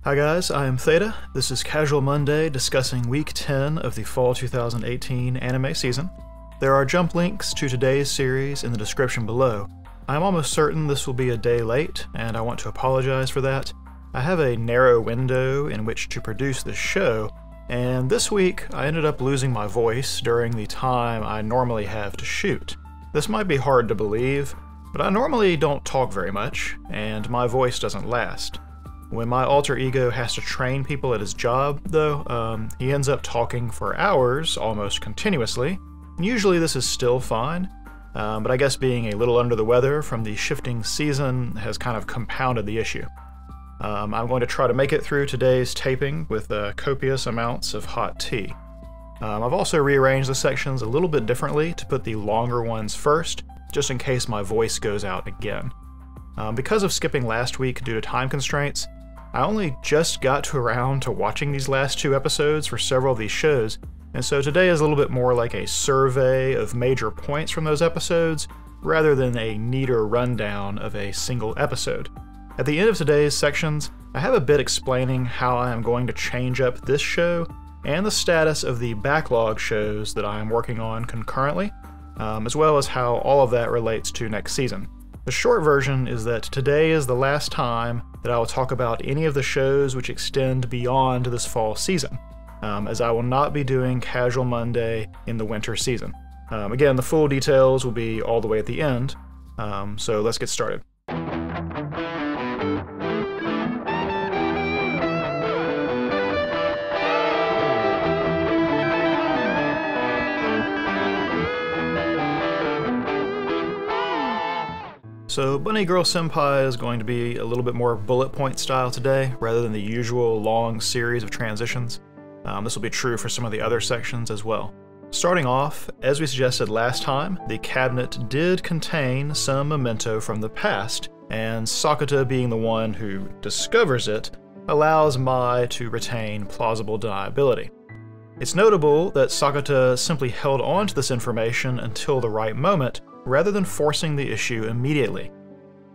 Hi guys, I am Theta. This is Casual Monday discussing Week 10 of the Fall 2018 anime season. There are jump links to today's series in the description below. I am almost certain this will be a day late, and I want to apologize for that. I have a narrow window in which to produce this show, and this week I ended up losing my voice during the time I normally have to shoot. This might be hard to believe, but I normally don't talk very much, and my voice doesn't last. When my alter ego has to train people at his job, though, he ends up talking for hours, almost continuously. Usually this is still fine, but I guess being a little under the weather from the shifting season has kind of compounded the issue. I'm going to try to make it through today's taping with copious amounts of hot tea. I've also rearranged the sections a little bit differently to put the longer ones first, just in case my voice goes out again. Because of skipping last week due to time constraints, I only just got around to watching these last two episodes for several of these shows, and so today is a little bit more like a survey of major points from those episodes, rather than a neater rundown of a single episode. At the end of today's sections, I have a bit explaining how I am going to change up this show, and the status of the backlog shows that I am working on concurrently, as well as how all of that relates to next season. The short version is that today is the last time that I will talk about any of the shows which extend beyond this fall season, as I will not be doing Casual Monday in the winter season. Again, the full details will be all the way at the end, so let's get started. So Bunny Girl Senpai is going to be a little bit more bullet point style today, rather than the usual long series of transitions. This will be true for some of the other sections as well. Starting off, as we suggested last time, the cabinet did contain some memento from the past, and Sakata, being the one who discovers it, allows Mai to retain plausible deniability. It's notable that Sakata simply held on to this information until the right moment, rather than forcing the issue immediately.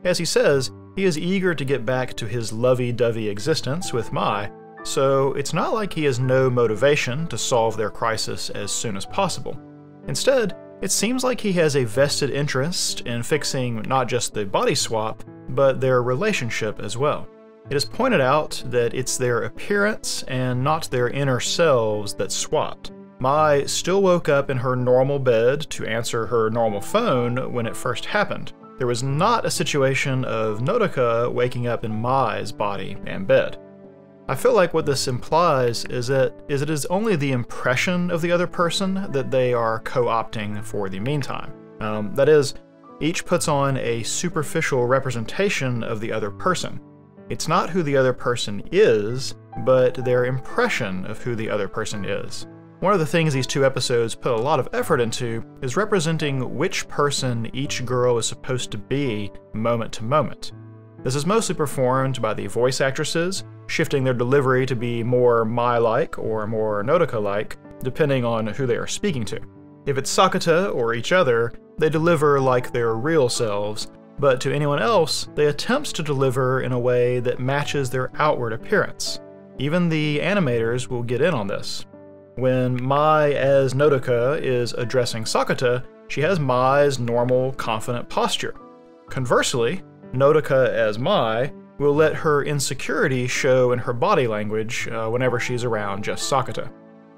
As he says, he is eager to get back to his lovey-dovey existence with Mai, so it's not like he has no motivation to solve their crisis as soon as possible. Instead, it seems like he has a vested interest in fixing not just the body swap, but their relationship as well. It is pointed out that it's their appearance and not their inner selves that swapped. Mai still woke up in her normal bed to answer her normal phone when it first happened. There was not a situation of Nodoka waking up in Mai's body and bed. I feel like what this implies is that it is only the impression of the other person that they are co-opting for the meantime. That is, each puts on a superficial representation of the other person. It's not who the other person is, but their impression of who the other person is. One of the things these two episodes put a lot of effort into is representing which person each girl is supposed to be moment to moment. This is mostly performed by the voice actresses, shifting their delivery to be more Mai-like or more Nodoka-like, depending on who they are speaking to. If it's Sakata or each other, they deliver like their real selves, but to anyone else, they attempt to deliver in a way that matches their outward appearance. Even the animators will get in on this. When Mai as Nodoka is addressing Sakata, she has Mai's normal, confident posture. Conversely, Nodoka as Mai will let her insecurity show in her body language whenever she's around just Sakata.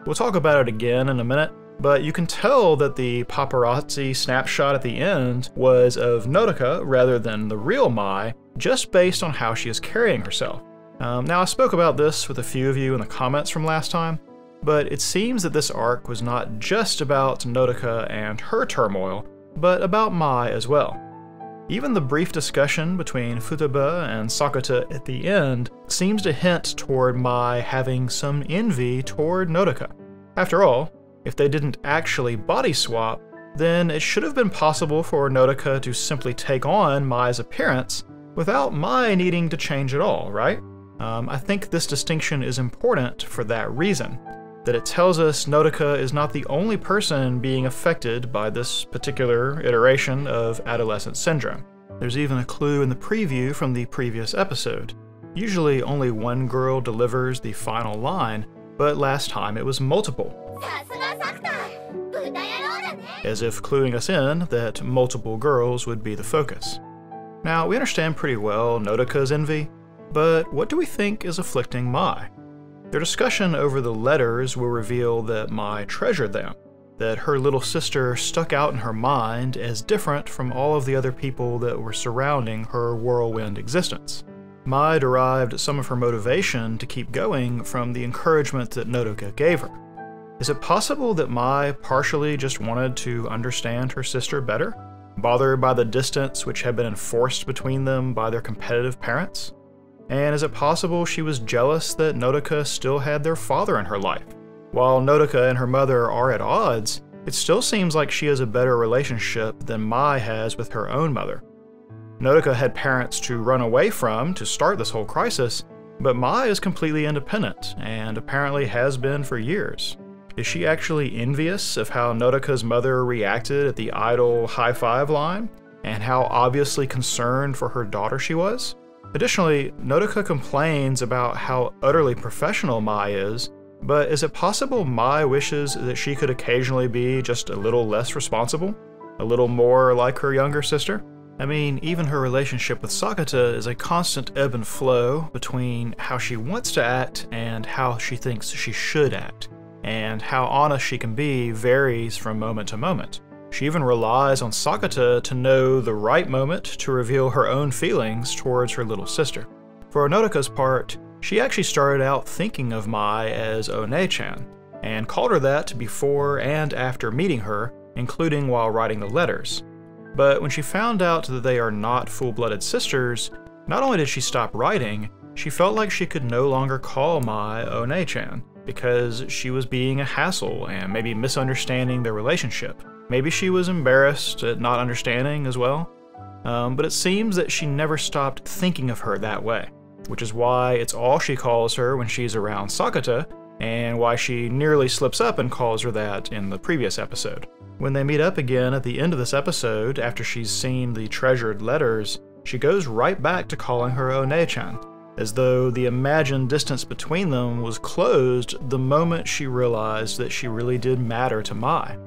We'll talk about it again in a minute, but you can tell that the paparazzi snapshot at the end was of Nodoka rather than the real Mai, just based on how she is carrying herself. Now, I spoke about this with a few of you in the comments from last time, but it seems that this arc was not just about Nodoka and her turmoil, but about Mai as well. Even the brief discussion between Futaba and Sakata at the end seems to hint toward Mai having some envy toward Nodoka. After all, if they didn't actually body swap, then it should have been possible for Nodoka to simply take on Mai's appearance without Mai needing to change at all, right? I think this distinction is important for that reason, that it tells us Nodoka is not the only person being affected by this particular iteration of adolescent syndrome. There's even a clue in the preview from the previous episode. Usually only one girl delivers the final line, but last time it was multiple, as if cluing us in that multiple girls would be the focus. Now, we understand pretty well Nodoka's envy, but what do we think is afflicting Mai? Their discussion over the letters will reveal that Mai treasured them, that her little sister stuck out in her mind as different from all of the other people that were surrounding her whirlwind existence. Mai derived some of her motivation to keep going from the encouragement that Nodoka gave her. Is it possible that Mai partially just wanted to understand her sister better, bothered by the distance which had been enforced between them by their competitive parents? And is it possible she was jealous that Nodoka still had their father in her life? While Nodoka and her mother are at odds, it still seems like she has a better relationship than Mai has with her own mother. Nodoka had parents to run away from to start this whole crisis, but Mai is completely independent, and apparently has been for years. Is she actually envious of how Nodoka's mother reacted at the idol high five line, and how obviously concerned for her daughter she was? Additionally, Nodoka complains about how utterly professional Mai is, but is it possible Mai wishes that she could occasionally be just a little less responsible? A little more like her younger sister? I mean, even her relationship with Sakata is a constant ebb and flow between how she wants to act and how she thinks she should act, and how honest she can be varies from moment to moment. She even relies on Sakata to know the right moment to reveal her own feelings towards her little sister. For Nodoka's part, she actually started out thinking of Mai as One-chan, and called her that before and after meeting her, including while writing the letters. But when she found out that they are not full-blooded sisters, not only did she stop writing, she felt like she could no longer call Mai One-chan, because she was being a hassle and maybe misunderstanding their relationship. Maybe she was embarrassed at not understanding as well, but it seems that she never stopped thinking of her that way, which is why it's all she calls her when she's around Sakata, and why she nearly slips up and calls her that in the previous episode. When they meet up again at the end of this episode, after she's seen the treasured letters, she goes right back to calling her One-chan, as though the imagined distance between them was closed the moment she realized that she really did matter to Mai.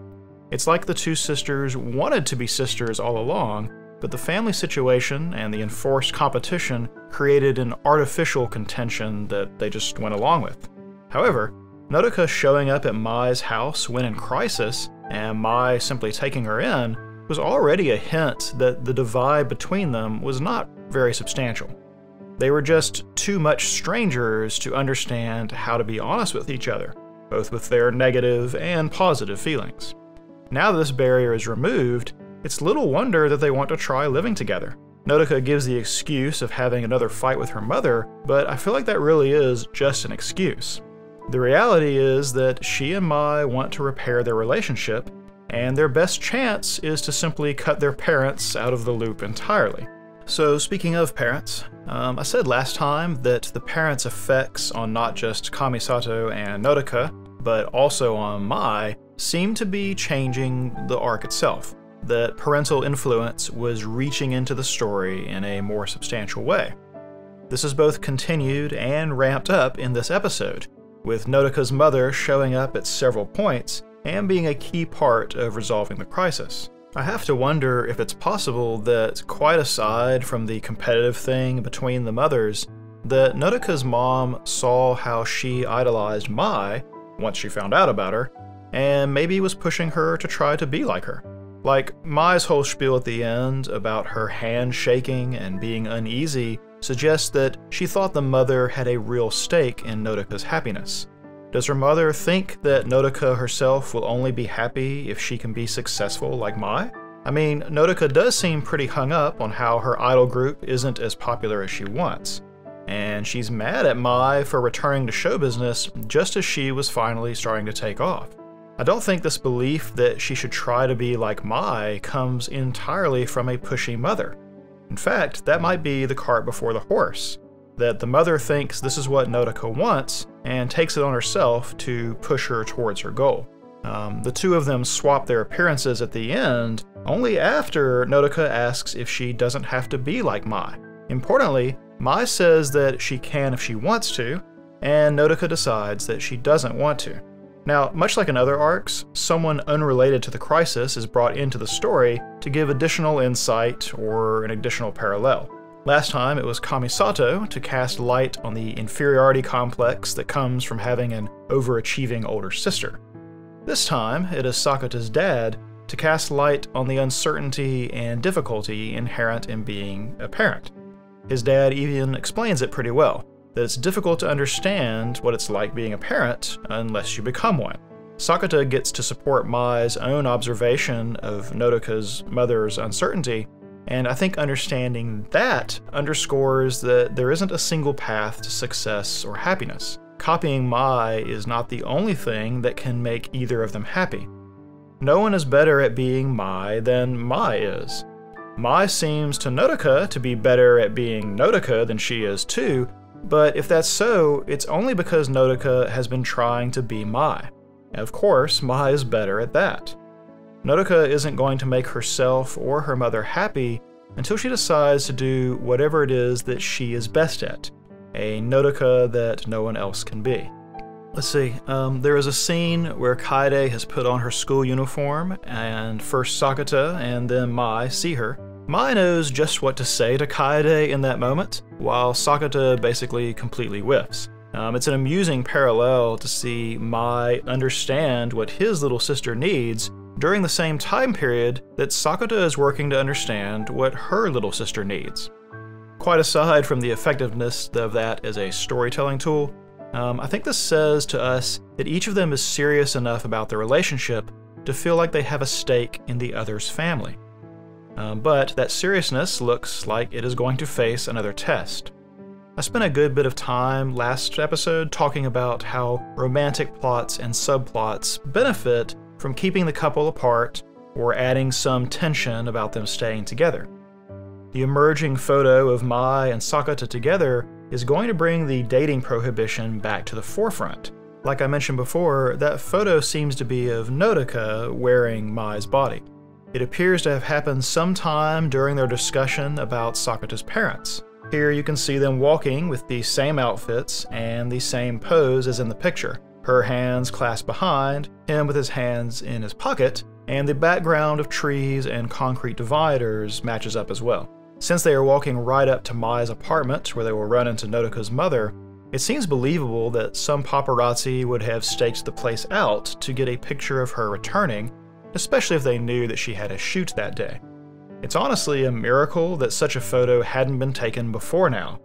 It's like the two sisters wanted to be sisters all along, but the family situation and the enforced competition created an artificial contention that they just went along with. However, Nodoka showing up at Mai's house when in crisis, and Mai simply taking her in, was already a hint that the divide between them was not very substantial. They were just too much strangers to understand how to be honest with each other, both with their negative and positive feelings. Now that this barrier is removed, it's little wonder that they want to try living together. Nodoka gives the excuse of having another fight with her mother, but I feel like that really is just an excuse. The reality is that she and Mai want to repair their relationship, and their best chance is to simply cut their parents out of the loop entirely. So speaking of parents, I said last time that the parents' effects on not just Kamisato and Nodoka, but also on Mai, seemed to be changing the arc itself, that parental influence was reaching into the story in a more substantial way. This is both continued and ramped up in this episode, with Nodoka's mother showing up at several points and being a key part of resolving the crisis. I have to wonder if it's possible that, quite aside from the competitive thing between the mothers, that Nodoka's mom saw how she idolized Mai once she found out about her, and maybe was pushing her to try to be like her. Like, Mai's whole spiel at the end about her hand shaking and being uneasy suggests that she thought the mother had a real stake in Nodoka's happiness. Does her mother think that Nodoka herself will only be happy if she can be successful like Mai? I mean, Nodoka does seem pretty hung up on how her idol group isn't as popular as she wants, and she's mad at Mai for returning to show business just as she was finally starting to take off. I don't think this belief that she should try to be like Mai comes entirely from a pushy mother. In fact, that might be the cart before the horse, that the mother thinks this is what Nodoka wants and takes it on herself to push her towards her goal. The two of them swap their appearances at the end only after Nodoka asks if she doesn't have to be like Mai. Importantly, Mai says that she can if she wants to, and Nodoka decides that she doesn't want to. Now, much like in other arcs, someone unrelated to the crisis is brought into the story to give additional insight or an additional parallel. Last time it was Kamisato to cast light on the inferiority complex that comes from having an overachieving older sister. This time it is Sakata's dad to cast light on the uncertainty and difficulty inherent in being a parent. His dad even explains it pretty well, that it's difficult to understand what it's like being a parent unless you become one. Sakata gets to support Mai's own observation of Nodoka's mother's uncertainty, and I think understanding that underscores that there isn't a single path to success or happiness. Copying Mai is not the only thing that can make either of them happy. No one is better at being Mai than Mai is. Mai seems to Nodoka to be better at being Nodoka than she is too, but if that's so, it's only because Nodoka has been trying to be Mai. And of course, Mai is better at that. Nodoka isn't going to make herself or her mother happy until she decides to do whatever it is that she is best at, a Nodoka that no one else can be. Let's see, there is a scene where Kaede has put on her school uniform, and first Sakata and then Mai see her. Mai knows just what to say to Kaede in that moment, while Sakata basically completely whiffs. It's an amusing parallel to see Mai understand what his little sister needs during the same time period that Sakata is working to understand what her little sister needs. Quite aside from the effectiveness of that as a storytelling tool, I think this says to us that each of them is serious enough about their relationship to feel like they have a stake in the other's family. But that seriousness looks like it is going to face another test. I spent a good bit of time last episode talking about how romantic plots and subplots benefit from keeping the couple apart or adding some tension about them staying together. The emerging photo of Mai and Sakata together is going to bring the dating prohibition back to the forefront. Like I mentioned before, that photo seems to be of Nodoka wearing Mai's body. It appears to have happened sometime during their discussion about Sakata's parents. Here you can see them walking with the same outfits and the same pose as in the picture. Her hands clasped behind, him with his hands in his pocket, and the background of trees and concrete dividers matches up as well. Since they are walking right up to Mai's apartment where they will run into Nodoka's mother, it seems believable that some paparazzi would have staked the place out to get a picture of her returning, especially if they knew that she had a shoot that day. It's honestly a miracle that such a photo hadn't been taken before now,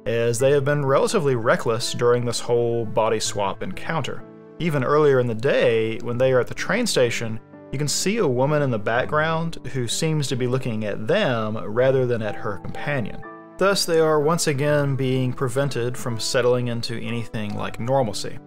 as they have been relatively reckless during this whole body swap encounter. Even earlier in the day, when they are at the train station, you can see a woman in the background who seems to be looking at them rather than at her companion. Thus, they are once again being prevented from settling into anything like normalcy.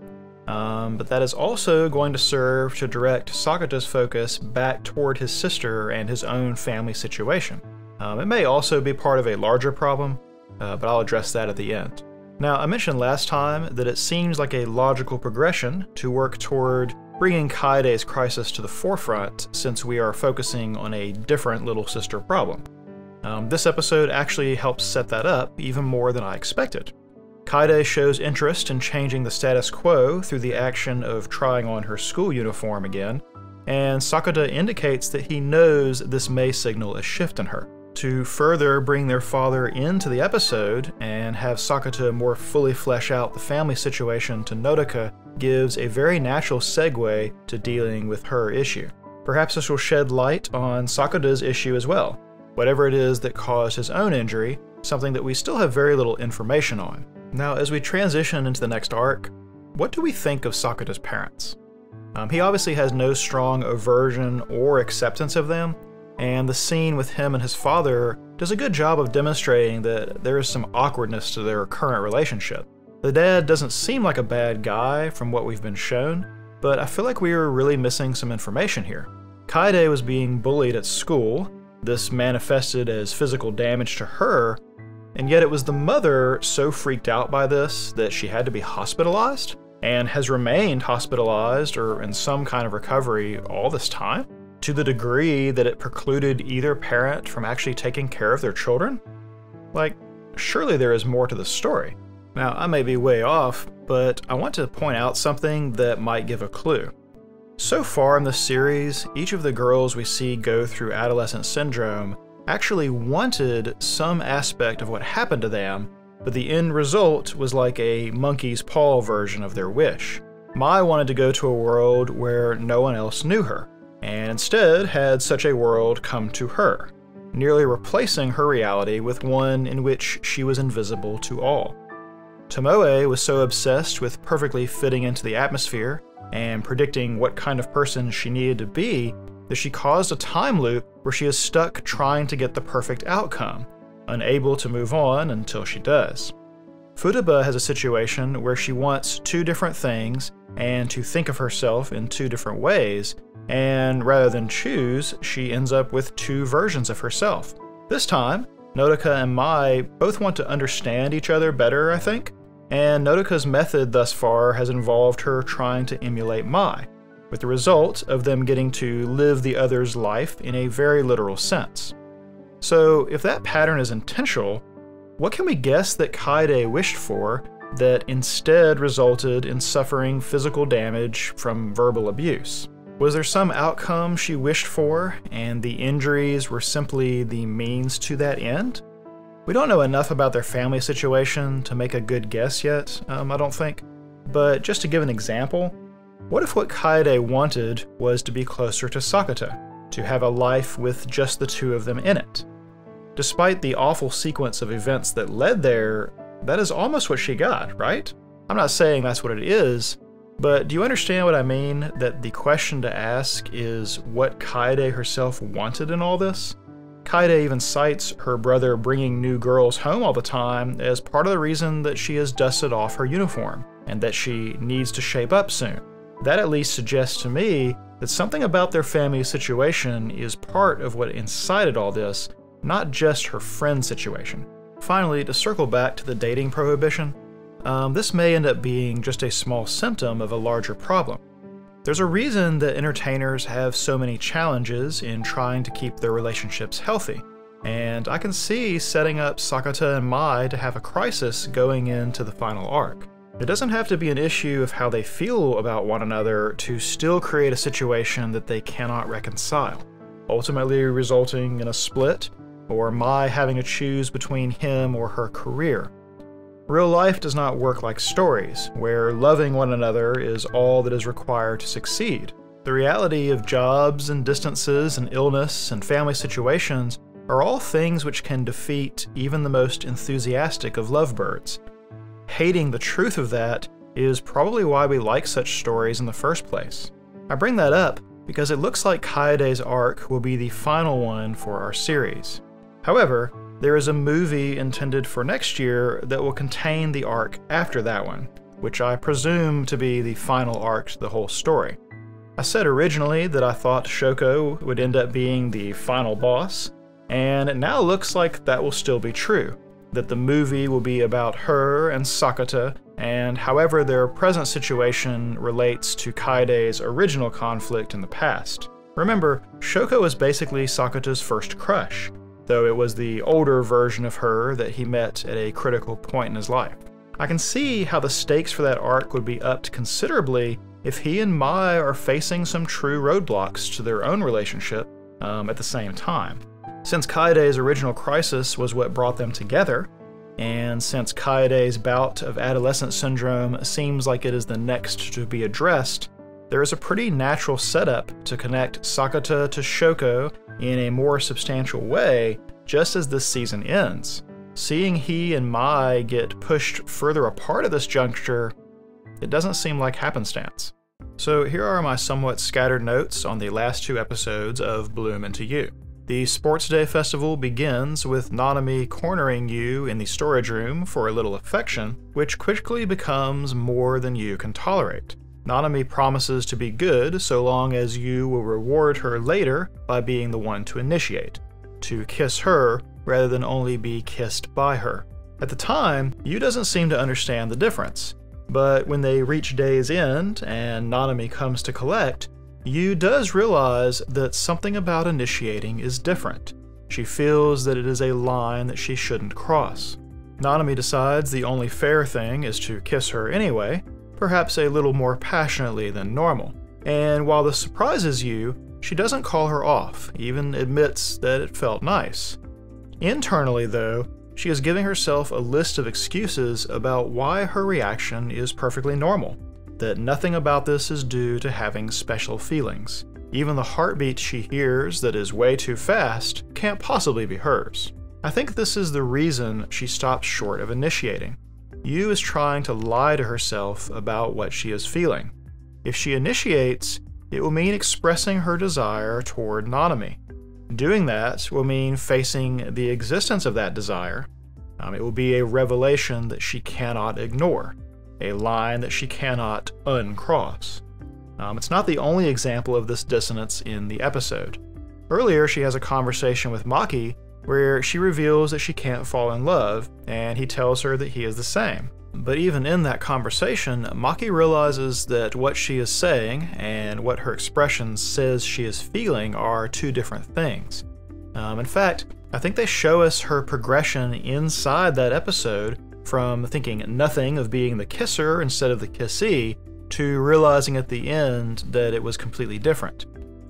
But that is also going to serve to direct Sakata's focus back toward his sister and his own family situation. It may also be part of a larger problem, but I'll address that at the end. Now, I mentioned last time that it seems like a logical progression to work toward bringing Kaede's crisis to the forefront since we are focusing on a different little sister problem. This episode actually helps set that up even more than I expected. Kaede shows interest in changing the status quo through the action of trying on her school uniform again, and Sakata indicates that he knows this may signal a shift in her. To further bring their father into the episode and have Sakata more fully flesh out the family situation to Nodoka gives a very natural segue to dealing with her issue. Perhaps this will shed light on Sakata's issue as well, whatever it is that caused his own injury, something that we still have very little information on. Now, as we transition into the next arc, what do we think of Sakata's parents? He obviously has no strong aversion or acceptance of them, and the scene with him and his father does a good job of demonstrating that there is some awkwardness to their current relationship. The dad doesn't seem like a bad guy from what we've been shown, but I feel like we are really missing some information here. Kaede was being bullied at school. This manifested as physical damage to her, and yet it was the mother so freaked out by this that she had to be hospitalized, and has remained hospitalized or in some kind of recovery all this time, to the degree that it precluded either parent from actually taking care of their children. Like, surely there is more to the story. Now, I may be way off, but I want to point out something that might give a clue. So far in the series, each of the girls we see go through adolescent syndrome actually wanted some aspect of what happened to them, but the end result was like a monkey's paw version of their wish. Mai wanted to go to a world where no one else knew her, and instead had such a world come to her, nearly replacing her reality with one in which she was invisible to all. Tomoe was so obsessed with perfectly fitting into the atmosphere and predicting what kind of person she needed to be that she caused a time loop where she is stuck trying to get the perfect outcome, unable to move on until she does. Futaba has a situation where she wants two different things and to think of herself in two different ways, and rather than choose, she ends up with two versions of herself. This time, Nodoka and Mai both want to understand each other better, I think, and Nodoka's method thus far has involved her trying to emulate Mai, with the result of them getting to live the other's life in a very literal sense. So if that pattern is intentional, what can we guess that Kaede wished for that instead resulted in suffering physical damage from verbal abuse? Was there some outcome she wished for, and the injuries were simply the means to that end? We don't know enough about their family situation to make a good guess yet, I don't think. But just to give an example, what if what Kaede wanted was to be closer to Sakata, to have a life with just the two of them in it? Despite the awful sequence of events that led there, that is almost what she got, right? I'm not saying that's what it is, but do you understand what I mean? That the question to ask is what Kaede herself wanted in all this? Kaede even cites her brother bringing new girls home all the time as part of the reason that she has dusted off her uniform, and that she needs to shape up soon. That at least suggests to me that something about their family situation is part of what incited all this, not just her friend situation. Finally, to circle back to the dating prohibition, this may end up being just a small symptom of a larger problem. There's a reason that entertainers have so many challenges in trying to keep their relationships healthy, and I can see setting up Sakata and Mai to have a crisis going into the final arc. It doesn't have to be an issue of how they feel about one another to still create a situation that they cannot reconcile, ultimately resulting in a split, or Mai having to choose between him or her career. Real life does not work like stories, where loving one another is all that is required to succeed. The reality of jobs and distances and illness and family situations are all things which can defeat even the most enthusiastic of lovebirds. Hating the truth of that is probably why we like such stories in the first place. I bring that up because it looks like Kaede's arc will be the final one for our series. However, there is a movie intended for next year that will contain the arc after that one, which I presume to be the final arc to the whole story. I said originally that I thought Shoko would end up being the final boss, and it now looks like that will still be true, that the movie will be about her and Sakata, and however their present situation relates to Kaede's original conflict in the past. Remember, Shoko is basically Sakata's first crush, though it was the older version of her that he met at a critical point in his life. I can see how the stakes for that arc would be upped considerably if he and Mai are facing some true roadblocks to their own relationship at the same time. Since Kaede's original crisis was what brought them together, and since Kaede's bout of adolescent syndrome seems like it is the next to be addressed, there is a pretty natural setup to connect Sakata to Shoko in a more substantial way just as this season ends. Seeing he and Mai get pushed further apart at this juncture, it doesn't seem like happenstance. So here are my somewhat scattered notes on the last two episodes of Bloom Into You. The Sports Day Festival begins with Nanami cornering you in the storage room for a little affection, which quickly becomes more than you can tolerate. Nanami promises to be good so long as you will reward her later by being the one to initiate, to kiss her rather than only be kissed by her. At the time, Yu doesn't seem to understand the difference, but when they reach day's end and Nanami comes to collect, Yu does realize that something about initiating is different. She feels that it is a line that she shouldn't cross. Nanami decides the only fair thing is to kiss her anyway, perhaps a little more passionately than normal. And while this surprises you, she doesn't call her off, even admits that it felt nice. Internally, though, she is giving herself a list of excuses about why her reaction is perfectly normal, that nothing about this is due to having special feelings. Even the heartbeat she hears that is way too fast can't possibly be hers. I think this is the reason she stops short of initiating. Yu is trying to lie to herself about what she is feeling. If she initiates, it will mean expressing her desire toward Nanami. Doing that will mean facing the existence of that desire. It will be a revelation that she cannot ignore, a line that she cannot uncross. It's not the only example of this dissonance in the episode. Earlier, she has a conversation with Maki where she reveals that she can't fall in love, and he tells her that he is the same. But even in that conversation, Maki realizes that what she is saying and what her expression says she is feeling are two different things. In fact, I think they show us her progression inside that episode from thinking nothing of being the kisser instead of the kissee to realizing at the end that it was completely different.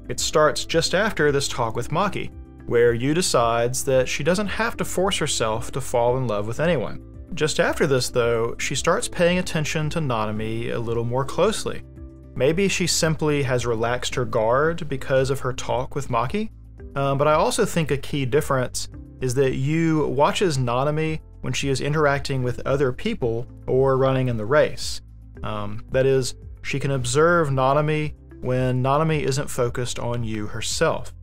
It starts just after this talk with Maki, where Yu decides that she doesn't have to force herself to fall in love with anyone. Just after this, though, she starts paying attention to Nanami a little more closely. Maybe she simply has relaxed her guard because of her talk with Maki, but I also think a key difference is that Yu watches Nanami when she is interacting with other people or running in the race. That is, she can observe Nanami when Nanami isn't focused on Yu herself.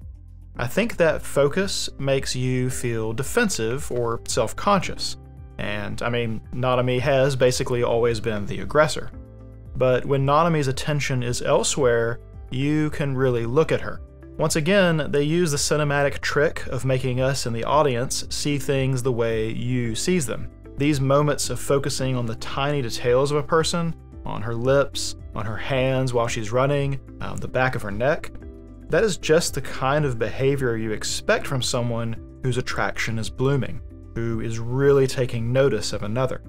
I think that focus makes Yu feel defensive or self-conscious. And, I mean, Nanami has basically always been the aggressor. But when Nanami's attention is elsewhere, Yu can really look at her. Once again, they use the cinematic trick of making us in the audience see things the way Yu sees them. These moments of focusing on the tiny details of a person, on her lips, on her hands while she's running, the back of her neck, that is just the kind of behavior you expect from someone whose attraction is blooming, who is really taking notice of another.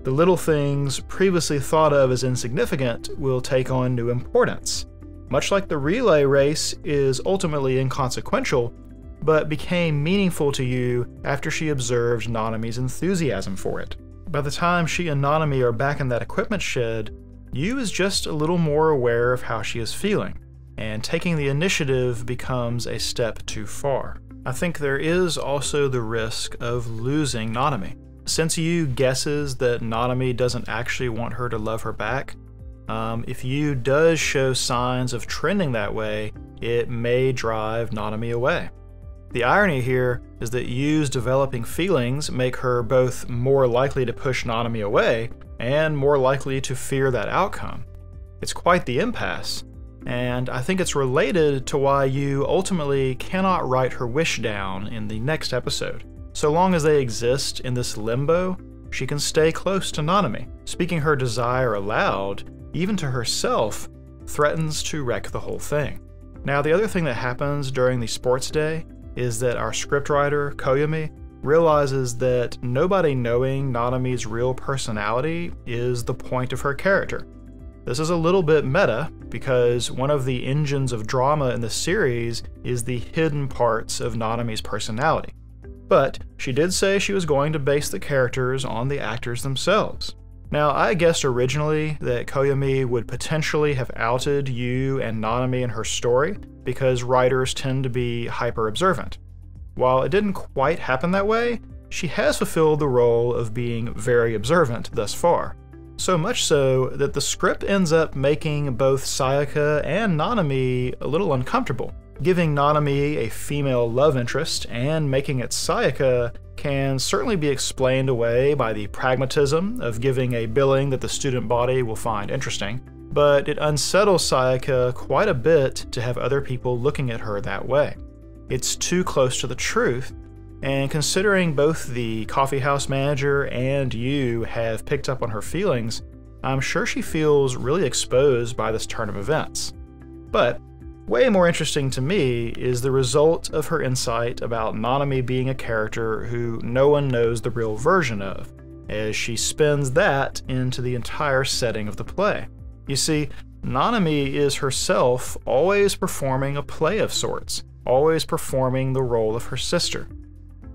The little things previously thought of as insignificant will take on new importance, much like the relay race is ultimately inconsequential, but became meaningful to Yu after she observed Nanami's enthusiasm for it. By the time she and Nanami are back in that equipment shed, Yu is just a little more aware of how she is feeling, and taking the initiative becomes a step too far. I think there is also the risk of losing Nanami. Since Yu guesses that Nanami doesn't actually want her to love her back, if Yu does show signs of trending that way, it may drive Nanami away. The irony here is that Yu's developing feelings make her both more likely to push Nanami away and more likely to fear that outcome. It's quite the impasse, and I think it's related to why Yu ultimately cannot write her wish down in the next episode. So long as they exist in this limbo, she can stay close to Nanami. Speaking her desire aloud, even to herself, threatens to wreck the whole thing. Now, the other thing that happens during the sports day is that our scriptwriter, Koyumi, realizes that nobody knowing Nanami's real personality is the point of her character. This is a little bit meta, because one of the engines of drama in the series is the hidden parts of Nanami's personality. But she did say she was going to base the characters on the actors themselves. Now, I guessed originally that Koyumi would potentially have outed Yu and Nanami in her story, because writers tend to be hyper-observant. While it didn't quite happen that way, she has fulfilled the role of being very observant thus far. So much so that the script ends up making both Sayaka and Nanami a little uncomfortable. Giving Nanami a female love interest and making it Sayaka can certainly be explained away by the pragmatism of giving a billing that the student body will find interesting, but it unsettles Sayaka quite a bit to have other people looking at her that way. It's too close to the truth, and considering both the coffeehouse manager and Yu have picked up on her feelings, I'm sure she feels really exposed by this turn of events. But Way more interesting to me is the result of her insight about Nanami being a character who no one knows the real version of, as she spins that into the entire setting of the play. You see, Nanami is herself always performing a play of sorts, always performing the role of her sister.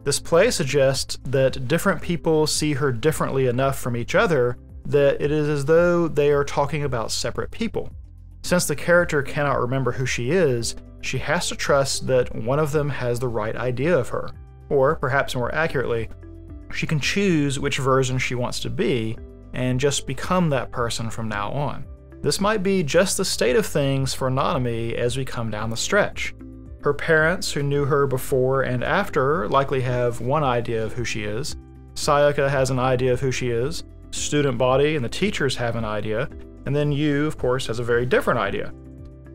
This play suggests that different people see her differently enough from each other that it is as though they are talking about separate people. Since the character cannot remember who she is, she has to trust that one of them has the right idea of her. Or, perhaps more accurately, she can choose which version she wants to be and just become that person from now on. This might be just the state of things for Nanami as we come down the stretch. Her parents, who knew her before and after, likely have one idea of who she is. Sayaka has an idea of who she is. Student body and the teachers have an idea. And then you, of course, has a very different idea.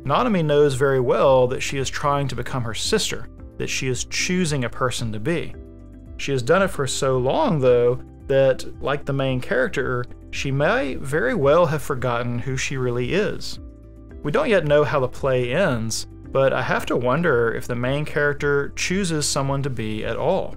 Nanami knows very well that she is trying to become her sister, that she is choosing a person to be. She has done it for so long, though, that, like the main character, she may very well have forgotten who she really is. We don't yet know how the play ends, but I have to wonder if the main character chooses someone to be at all.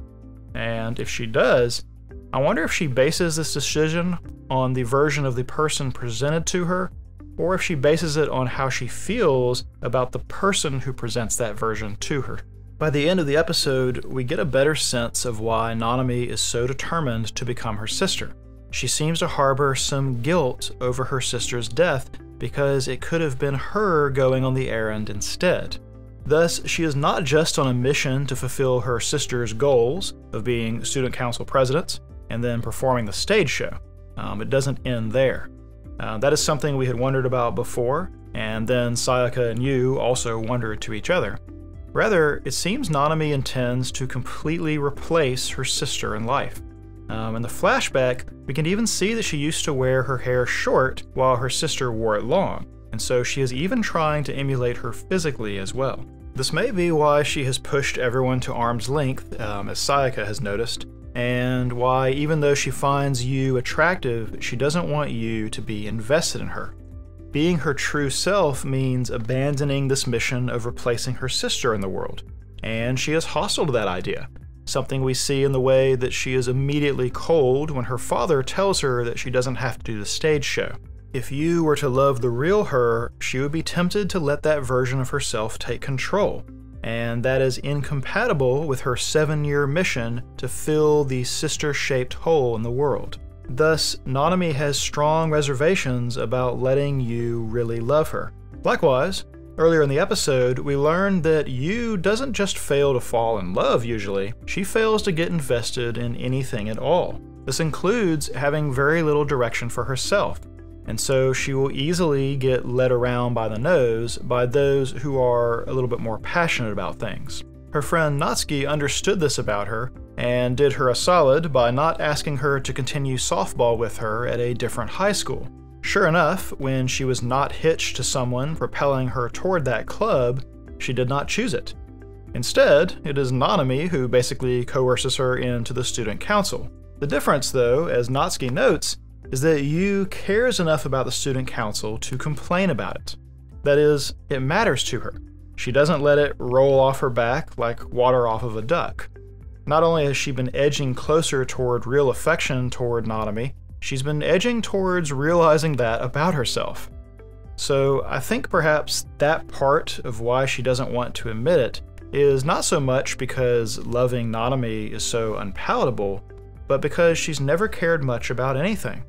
And if she does, I wonder if she bases this decision on the version of the person presented to her, or if she bases it on how she feels about the person who presents that version to her. By the end of the episode, we get a better sense of why Nanami is so determined to become her sister. She seems to harbor some guilt over her sister's death because it could have been her going on the errand instead. Thus, she is not just on a mission to fulfill her sister's goals of being student council president and then performing the stage show. It doesn't end there. That is something we had wondered about before, and then Sayaka and Yu also wondered to each other. Rather, it seems Nanami intends to completely replace her sister in life. In the flashback, we can even see that she used to wear her hair short while her sister wore it long, and so she is even trying to emulate her physically as well. This may be why she has pushed everyone to arm's length, as Sayaka has noticed, and why, even though she finds Yu attractive, she doesn't want Yu to be invested in her. Being her true self means abandoning this mission of replacing her sister in the world, and she is hostile to that idea, something we see in the way that she is immediately cold when her father tells her that she doesn't have to do the stage show. If Yu were to love the real her, she would be tempted to let that version of herself take control, and that is incompatible with her 7-year mission to fill the sister-shaped hole in the world. Thus, Nanami has strong reservations about letting Yu really love her. Likewise, earlier in the episode, we learned that Yu doesn't just fail to fall in love usually, she fails to get invested in anything at all. This includes having very little direction for herself, and so she will easily get led around by the nose by those who are a little bit more passionate about things. Her friend Natsuki understood this about her and did her a solid by not asking her to continue softball with her at a different high school. Sure enough, when she was not hitched to someone propelling her toward that club, she did not choose it. Instead, it is Nanami who basically coerces her into the student council. The difference, though, as Natsuki notes, is that Yu cares enough about the student council to complain about it. That is, it matters to her. She doesn't let it roll off her back like water off of a duck. Not only has she been edging closer toward real affection toward Nanami, she's been edging towards realizing that about herself. So I think perhaps that part of why she doesn't want to admit it is not so much because loving Nanami is so unpalatable, but because she's never cared much about anything.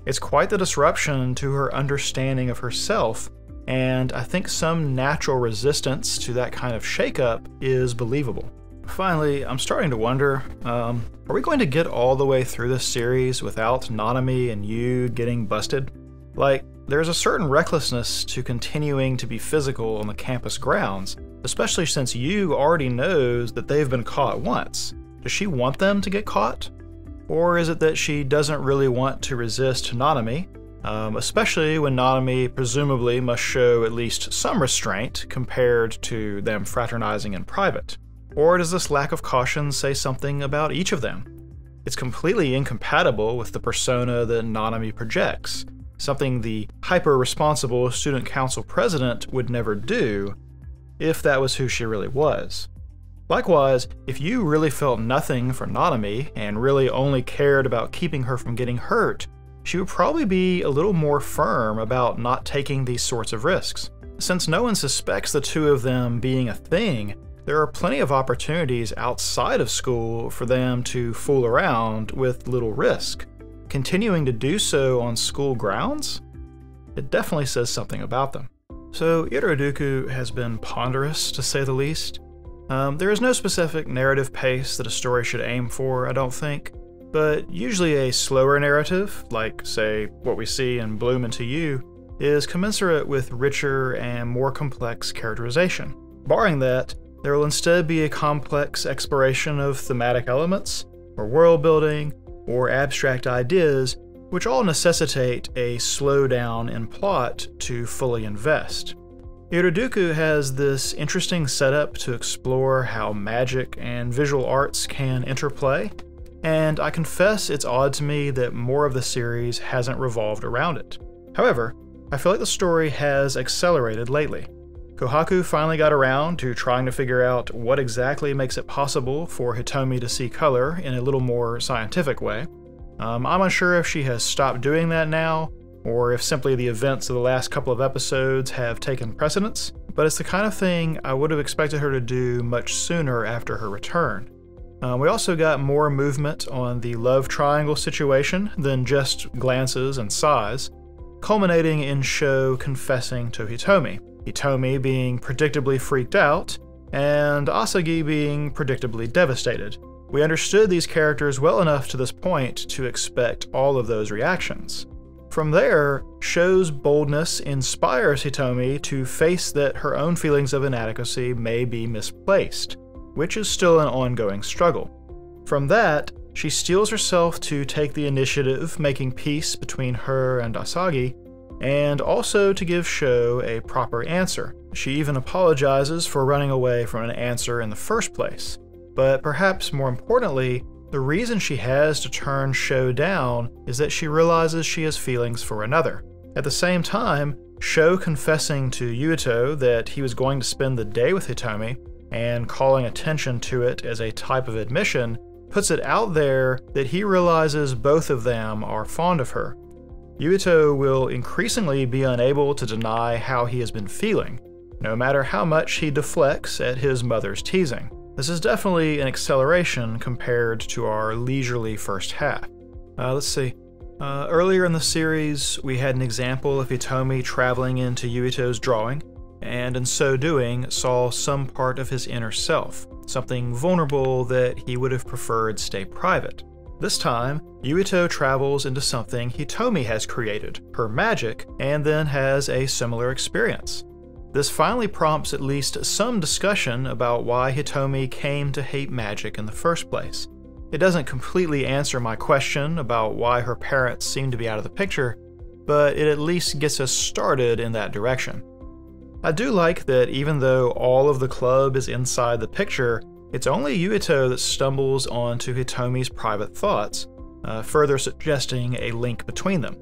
It's quite the disruption to her understanding of herself, and I think some natural resistance to that kind of shakeup is believable. Finally, I'm starting to wonder, are we going to get all the way through this series without Nanami and Yu getting busted? Like, there's a certain recklessness to continuing to be physical on the campus grounds, especially since Yu already knows that they've been caught once. Does she want them to get caught? Or is it that she doesn't really want to resist Nanami, especially when Nanami presumably must show at least some restraint compared to them fraternizing in private? Or does this lack of caution say something about each of them? It's completely incompatible with the persona that Nanami projects, something the hyper-responsible student council president would never do, if that was who she really was. Likewise, if you really felt nothing for Nanami and really only cared about keeping her from getting hurt, she would probably be a little more firm about not taking these sorts of risks. Since no one suspects the two of them being a thing, there are plenty of opportunities outside of school for them to fool around with little risk. Continuing to do so on school grounds? It definitely says something about them. So Iroduku has been ponderous, to say the least. There is no specific narrative pace that a story should aim for, I don't think, but usually a slower narrative, like, say, what we see in Bloom Into You, is commensurate with richer and more complex characterization. Barring that, there will instead be a complex exploration of thematic elements, or world building, or abstract ideas, which all necessitate a slowdown in plot to fully invest. Iroduku has this interesting setup to explore how magic and visual arts can interplay, and I confess it's odd to me that more of the series hasn't revolved around it. However, I feel like the story has accelerated lately. Kohaku finally got around to trying to figure out what exactly makes it possible for Hitomi to see color in a little more scientific way. I'm unsure if she has stopped doing that now, or if simply the events of the last couple of episodes have taken precedence, but it's the kind of thing I would have expected her to do much sooner after her return. We also got more movement on the love triangle situation than just glances and sighs, culminating in Sho confessing to Hitomi, Hitomi being predictably freaked out, and Asagi being predictably devastated. We understood these characters well enough to this point to expect all of those reactions. From there, Sho's boldness inspires Hitomi to face that her own feelings of inadequacy may be misplaced, which is still an ongoing struggle. From that, she steels herself to take the initiative, making peace between her and Asagi, and also to give Sho a proper answer. She even apologizes for running away from an answer in the first place. But perhaps more importantly, the reason she has to turn Sho down is that she realizes she has feelings for another. At the same time, Sho confessing to Yuito that he was going to spend the day with Hitomi, and calling attention to it as a type of admission, puts it out there that he realizes both of them are fond of her. Yuito will increasingly be unable to deny how he has been feeling, no matter how much he deflects at his mother's teasing. This is definitely an acceleration compared to our leisurely first half. Let's see. Earlier in the series, we had an example of Hitomi traveling into Yuito's drawing, and in so doing, saw some part of his inner self, something vulnerable that he would have preferred stay private. This time, Yuito travels into something Hitomi has created, her magic, and then has a similar experience. This finally prompts at least some discussion about why Hitomi came to hate magic in the first place. It doesn't completely answer my question about why her parents seem to be out of the picture, but it at least gets us started in that direction. I do like that even though all of the club is inside the picture, it's only Yuito that stumbles onto Hitomi's private thoughts, further suggesting a link between them.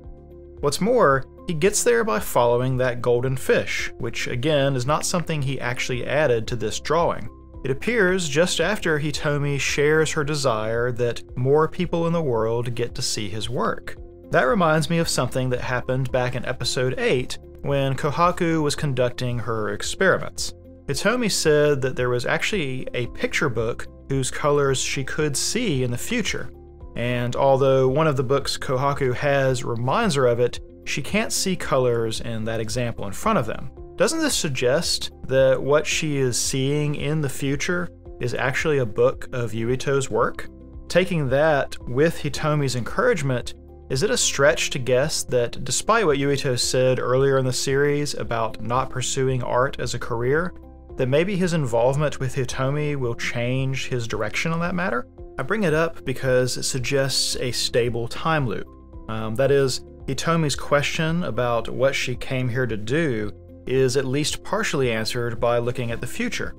What's more, he gets there by following that golden fish, which again is not something he actually added to this drawing. It appears just after Hitomi shares her desire that more people in the world get to see his work. That reminds me of something that happened back in episode 8 when Kohaku was conducting her experiments. Hitomi said that there was actually a picture book whose colors she could see in the future, and although one of the books Kohaku has reminds her of it, she can't see colors in that example in front of them. Doesn't this suggest that what she is seeing in the future is actually a book of Yuito's work? Taking that with Hitomi's encouragement, is it a stretch to guess that despite what Yuito said earlier in the series about not pursuing art as a career, that maybe his involvement with Hitomi will change his direction on that matter? I bring it up because it suggests a stable time loop. That is, Hitomi's question about what she came here to do is at least partially answered by looking at the future.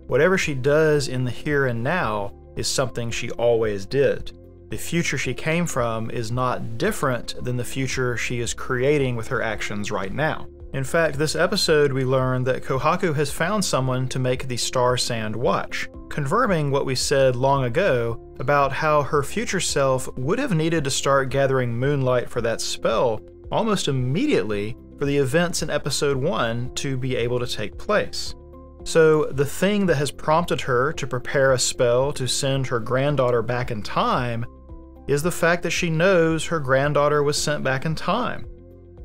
Whatever she does in the here and now is something she always did. The future she came from is not different than the future she is creating with her actions right now. In fact, this episode we learn that Kohaku has found someone to make the Star Sand Watch, confirming what we said long ago about how her future self would have needed to start gathering moonlight for that spell almost immediately for the events in episode 1 to be able to take place. So the thing that has prompted her to prepare a spell to send her granddaughter back in time is the fact that she knows her granddaughter was sent back in time.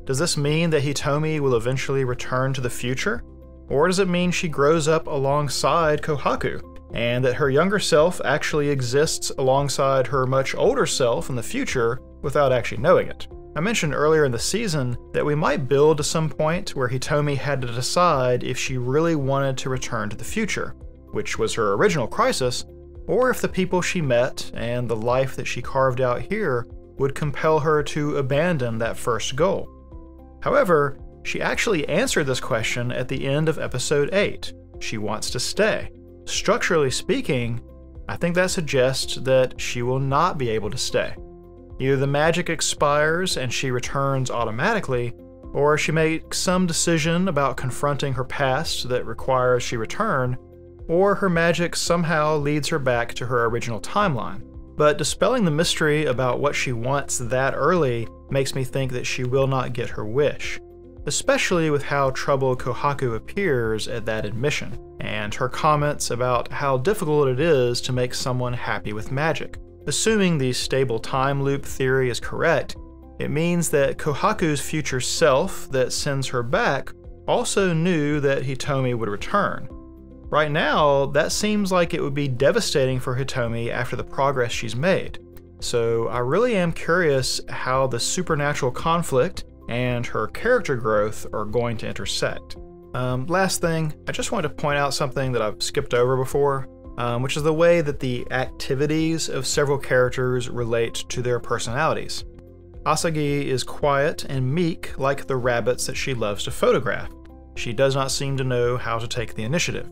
Does this mean that Hitomi will eventually return to the future? Or does it mean she grows up alongside Kohaku, and that her younger self actually exists alongside her much older self in the future without actually knowing it? I mentioned earlier in the season that we might build to some point where Hitomi had to decide if she really wanted to return to the future, which was her original crisis, or if the people she met and the life that she carved out here would compel her to abandon that first goal. However, she actually answered this question at the end of episode 8. She wants to stay. Structurally speaking, I think that suggests that she will not be able to stay. Either the magic expires and she returns automatically, or she makes some decision about confronting her past that requires she return, or her magic somehow leads her back to her original timeline. But dispelling the mystery about what she wants that early makes me think that she will not get her wish, especially with how troubled Kohaku appears at that admission, and her comments about how difficult it is to make someone happy with magic. Assuming the stable time loop theory is correct, it means that Kohaku's future self that sends her back also knew that Hitomi would return. Right now, that seems like it would be devastating for Hitomi after the progress she's made. So I really am curious how the supernatural conflict and her character growth are going to intersect. Last thing, I just wanted to point out something that I've skipped over before, which is the way that the activities of several characters relate to their personalities. Asagi is quiet and meek like the rabbits that she loves to photograph. She does not seem to know how to take the initiative.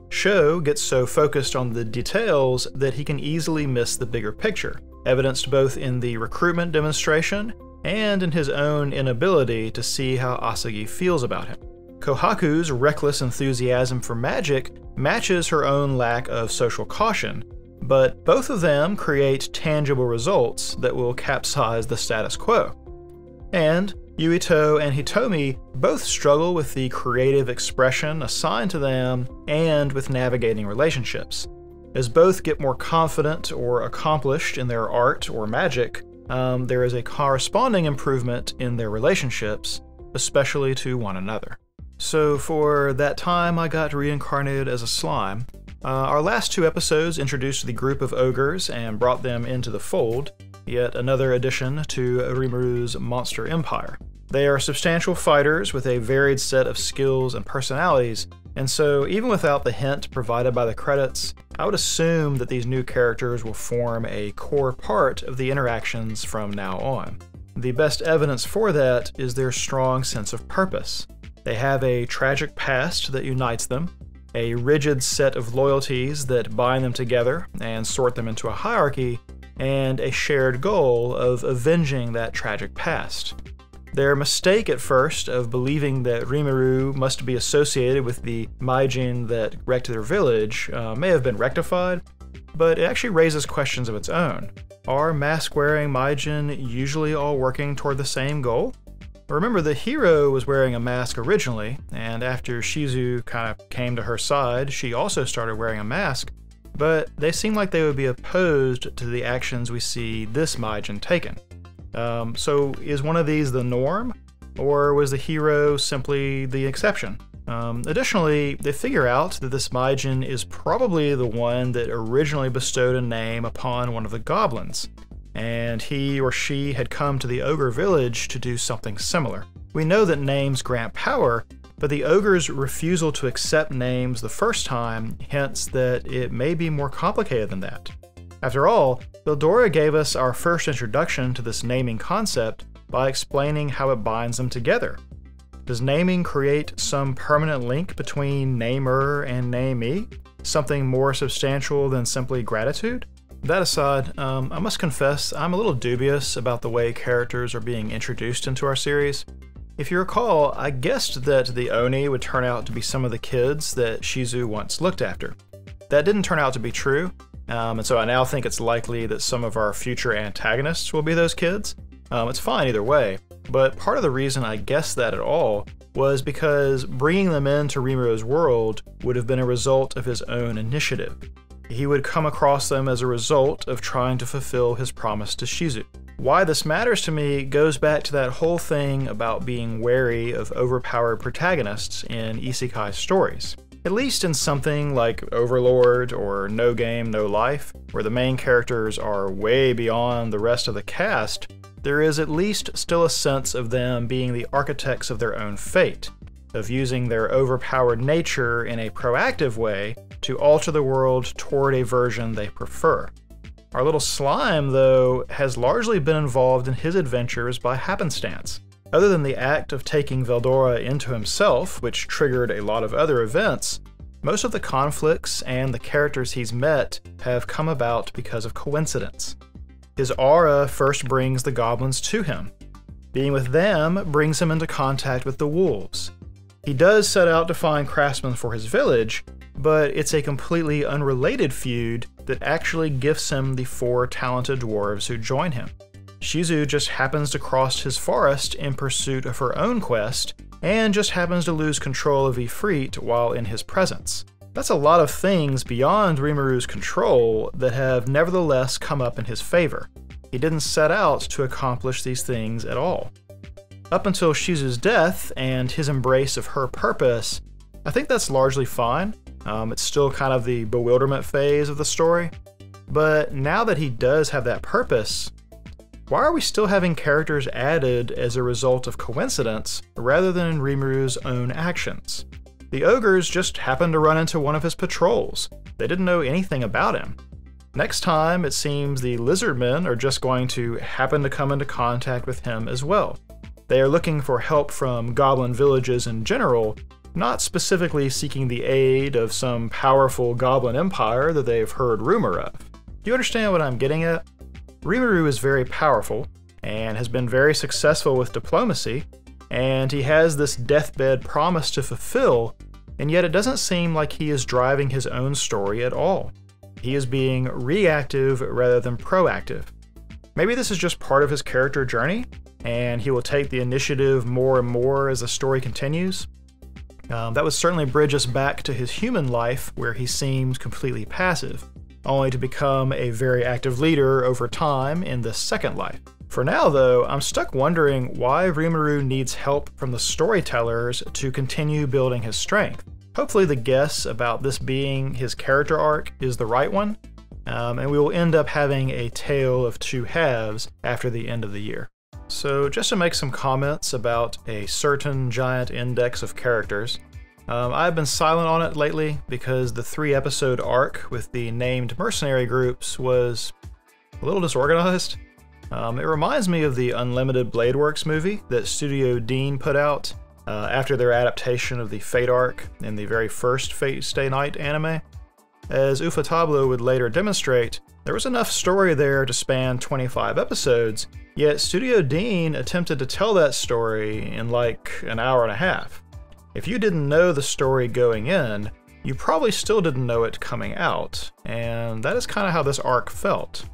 Sho gets so focused on the details that he can easily miss the bigger picture, evidenced both in the recruitment demonstration and in his own inability to see how Asagi feels about him. Kohaku's reckless enthusiasm for magic matches her own lack of social caution, but both of them create tangible results that will capsize the status quo. And Yuito and Hitomi both struggle with the creative expression assigned to them and with navigating relationships. As both get more confident or accomplished in their art or magic, there is a corresponding improvement in their relationships, especially to one another. So for that time I got reincarnated as a slime, our last 2 episodes introduced the group of ogres and brought them into the fold, yet another addition to Rimuru's monster empire. They are substantial fighters with a varied set of skills and personalities, and so even without the hint provided by the credits, I would assume that these new characters will form a core part of the interactions from now on. The best evidence for that is their strong sense of purpose. They have a tragic past that unites them, a rigid set of loyalties that bind them together and sort them into a hierarchy, and a shared goal of avenging that tragic past. Their mistake at first of believing that Rimuru must be associated with the Maijin that wrecked their village may have been rectified, but it actually raises questions of its own. Are mask-wearing Maijin usually all working toward the same goal? Remember, the hero was wearing a mask originally, and after Shizu kind of came to her side, she also started wearing a mask, but they seem like they would be opposed to the actions we see this Maijin taking. So is one of these the norm, or was the hero simply the exception? Additionally, they figure out that this Maijin is probably the one that originally bestowed a name upon one of the goblins, and he or she had come to the ogre village to do something similar. We know that names grant power, but the ogre's refusal to accept names the first time hints that it may be more complicated than that. After all, Bildora gave us our first introduction to this naming concept by explaining how it binds them together. Does naming create some permanent link between namer and namee? Something more substantial than simply gratitude? That aside, I must confess I'm a little dubious about the way characters are being introduced into our series. If you recall, I guessed that the Oni would turn out to be some of the kids that Shizu once looked after. That didn't turn out to be true, and so I now think it's likely that some of our future antagonists will be those kids. It's fine either way, but part of the reason I guessed that at all was because bringing them into Rimuru's world would have been a result of his own initiative. He would come across them as a result of trying to fulfill his promise to Shizu. Why this matters to me goes back to that whole thing about being wary of overpowered protagonists in isekai stories. At least in something like Overlord or No Game, No Life, where the main characters are way beyond the rest of the cast, there is at least still a sense of them being the architects of their own fate, of using their overpowered nature in a proactive way to alter the world toward a version they prefer. Our little slime, though, has largely been involved in his adventures by happenstance. Other than the act of taking Veldora into himself, which triggered a lot of other events, most of the conflicts and the characters he's met have come about because of coincidence. His aura first brings the goblins to him. Being with them brings him into contact with the wolves. He does set out to find craftsmen for his village, but it's a completely unrelated feud that actually gifts him the 4 talented dwarves who join him. Shizu just happens to cross his forest in pursuit of her own quest, and just happens to lose control of Ifrit while in his presence. That's a lot of things beyond Rimuru's control that have nevertheless come up in his favor. He didn't set out to accomplish these things at all. Up until Shizu's death and his embrace of her purpose, I think that's largely fine. It's still kind of the bewilderment phase of the story. But now that he does have that purpose, why are we still having characters added as a result of coincidence rather than in Rimuru's own actions? The ogres just happened to run into one of his patrols. They didn't know anything about him. Next time, it seems the lizardmen are just going to happen to come into contact with him as well. They are looking for help from goblin villages in general, not specifically seeking the aid of some powerful goblin empire that they've heard rumor of. Do you understand what I'm getting at? Rimuru is very powerful, and has been very successful with diplomacy, and he has this deathbed promise to fulfill, and yet it doesn't seem like he is driving his own story at all. He is being reactive rather than proactive. Maybe this is just part of his character journey, and he will take the initiative more and more as the story continues. That would certainly bridge us back to his human life, where he seems completely passive, only to become a very active leader over time in this second life. For now, though, I'm stuck wondering why Rimuru needs help from the storytellers to continue building his strength. Hopefully the guess about this being his character arc is the right one, and we will end up having a tale of 2 halves after the end of the year. So just to make some comments about a certain giant index of characters, I've been silent on it lately because the 3-episode arc with the named mercenary groups was a little disorganized. It reminds me of the Unlimited Bladeworks movie that Studio Dean put out after their adaptation of the Fate arc in the very first Fate Stay Night anime. As Ufotable would later demonstrate, there was enough story there to span 25 episodes, yet Studio Dean attempted to tell that story in like an hour and a half. If you didn't know the story going in, you probably still didn't know it coming out, and that is kind of how this arc felt.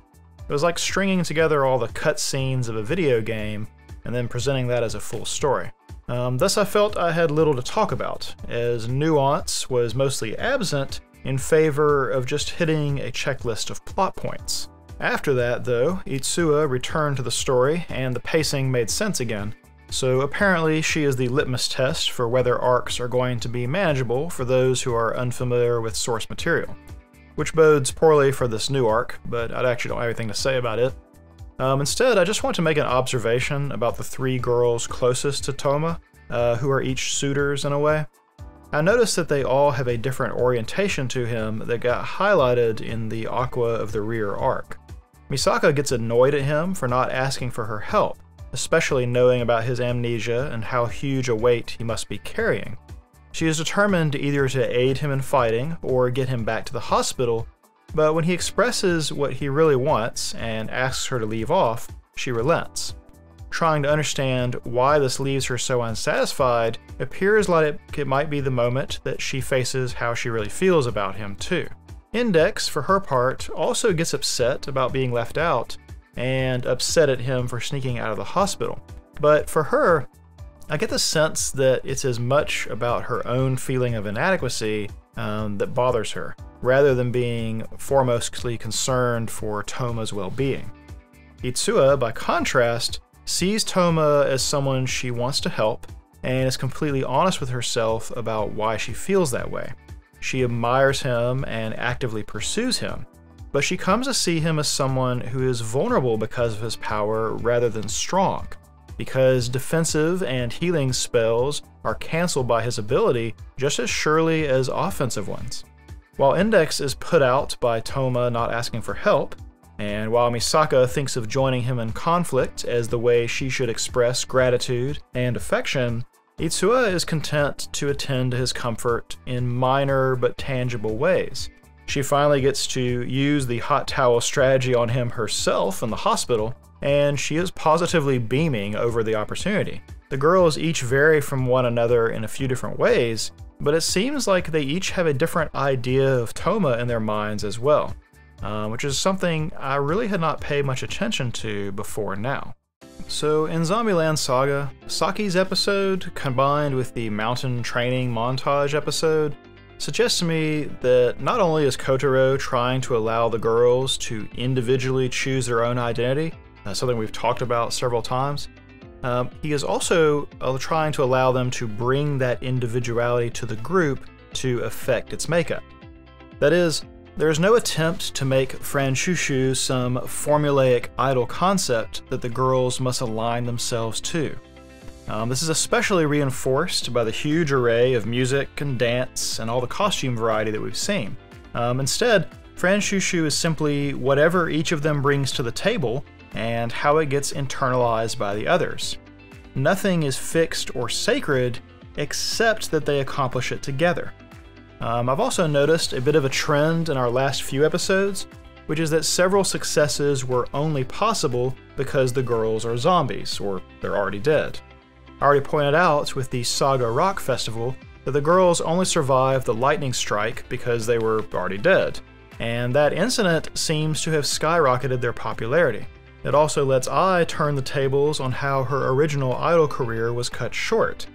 It was like stringing together all the cutscenes of a video game and then presenting that as a full story. Thus I felt I had little to talk about, as nuance was mostly absent in favor of just hitting a checklist of plot points. After that, though, Itsuwa returned to the story and the pacing made sense again, so apparently she is the litmus test for whether arcs are going to be manageable for those who are unfamiliar with source material. Which bodes poorly for this new arc, but I actually don't have anything to say about it. Instead, I just want to make an observation about the 3 girls closest to Toma, who are each suitors in a way. I noticed that they all have a different orientation to him that got highlighted in the Aqua of the Rear arc. Misaka gets annoyed at him for not asking for her help, especially knowing about his amnesia and how huge a weight he must be carrying. She is determined either to aid him in fighting or get him back to the hospital, but when he expresses what he really wants and asks her to leave off, she relents. trying to understand why this leaves her so unsatisfied, it appears like it might be the moment that she faces how she really feels about him too. Index, for her part, also gets upset about being left out and upset at him for sneaking out of the hospital. But for her, I get the sense that it's as much about her own feeling of inadequacy that bothers her, rather than being foremostly concerned for Toma's well-being. Itsuha, by contrast, sees Toma as someone she wants to help and is completely honest with herself about why she feels that way. She admires him and actively pursues him, but she comes to see him as someone who is vulnerable because of his power rather than strong, because defensive and healing spells are cancelled by his ability just as surely as offensive ones. While Index is put out by Toma not asking for help, and while Misaka thinks of joining him in conflict as the way she should express gratitude and affection, Itsuha is content to attend to his comfort in minor but tangible ways. She finally gets to use the hot towel strategy on him herself in the hospital, and she is positively beaming over the opportunity. The girls each vary from one another in a few different ways, but it seems like they each have a different idea of Toma in their minds as well, which is something I really had not paid much attention to before now. So in Zombieland Saga, Saki's episode, combined with the mountain training montage episode, suggests to me that not only is Kotaro trying to allow the girls to individually choose their own identity, something we've talked about several times, he is also trying to allow them to bring that individuality to the group to affect its makeup. That is, there is no attempt to make Franshushu some formulaic idol concept that the girls must align themselves to. This is especially reinforced by the huge array of music and dance and all the costume variety that we've seen. Instead, Franshushu is simply whatever each of them brings to the table and how it gets internalized by the others. Nothing is fixed or sacred except that they accomplish it together. I've also noticed a bit of a trend in our last few episodes, which is that several successes were only possible because the girls are zombies, or they're already dead. I already pointed out with the Saga Rock Festival that the girls only survived the lightning strike because they were already dead, and that incident seems to have skyrocketed their popularity. It also lets Ai turn the tables on how her original idol career was cut short,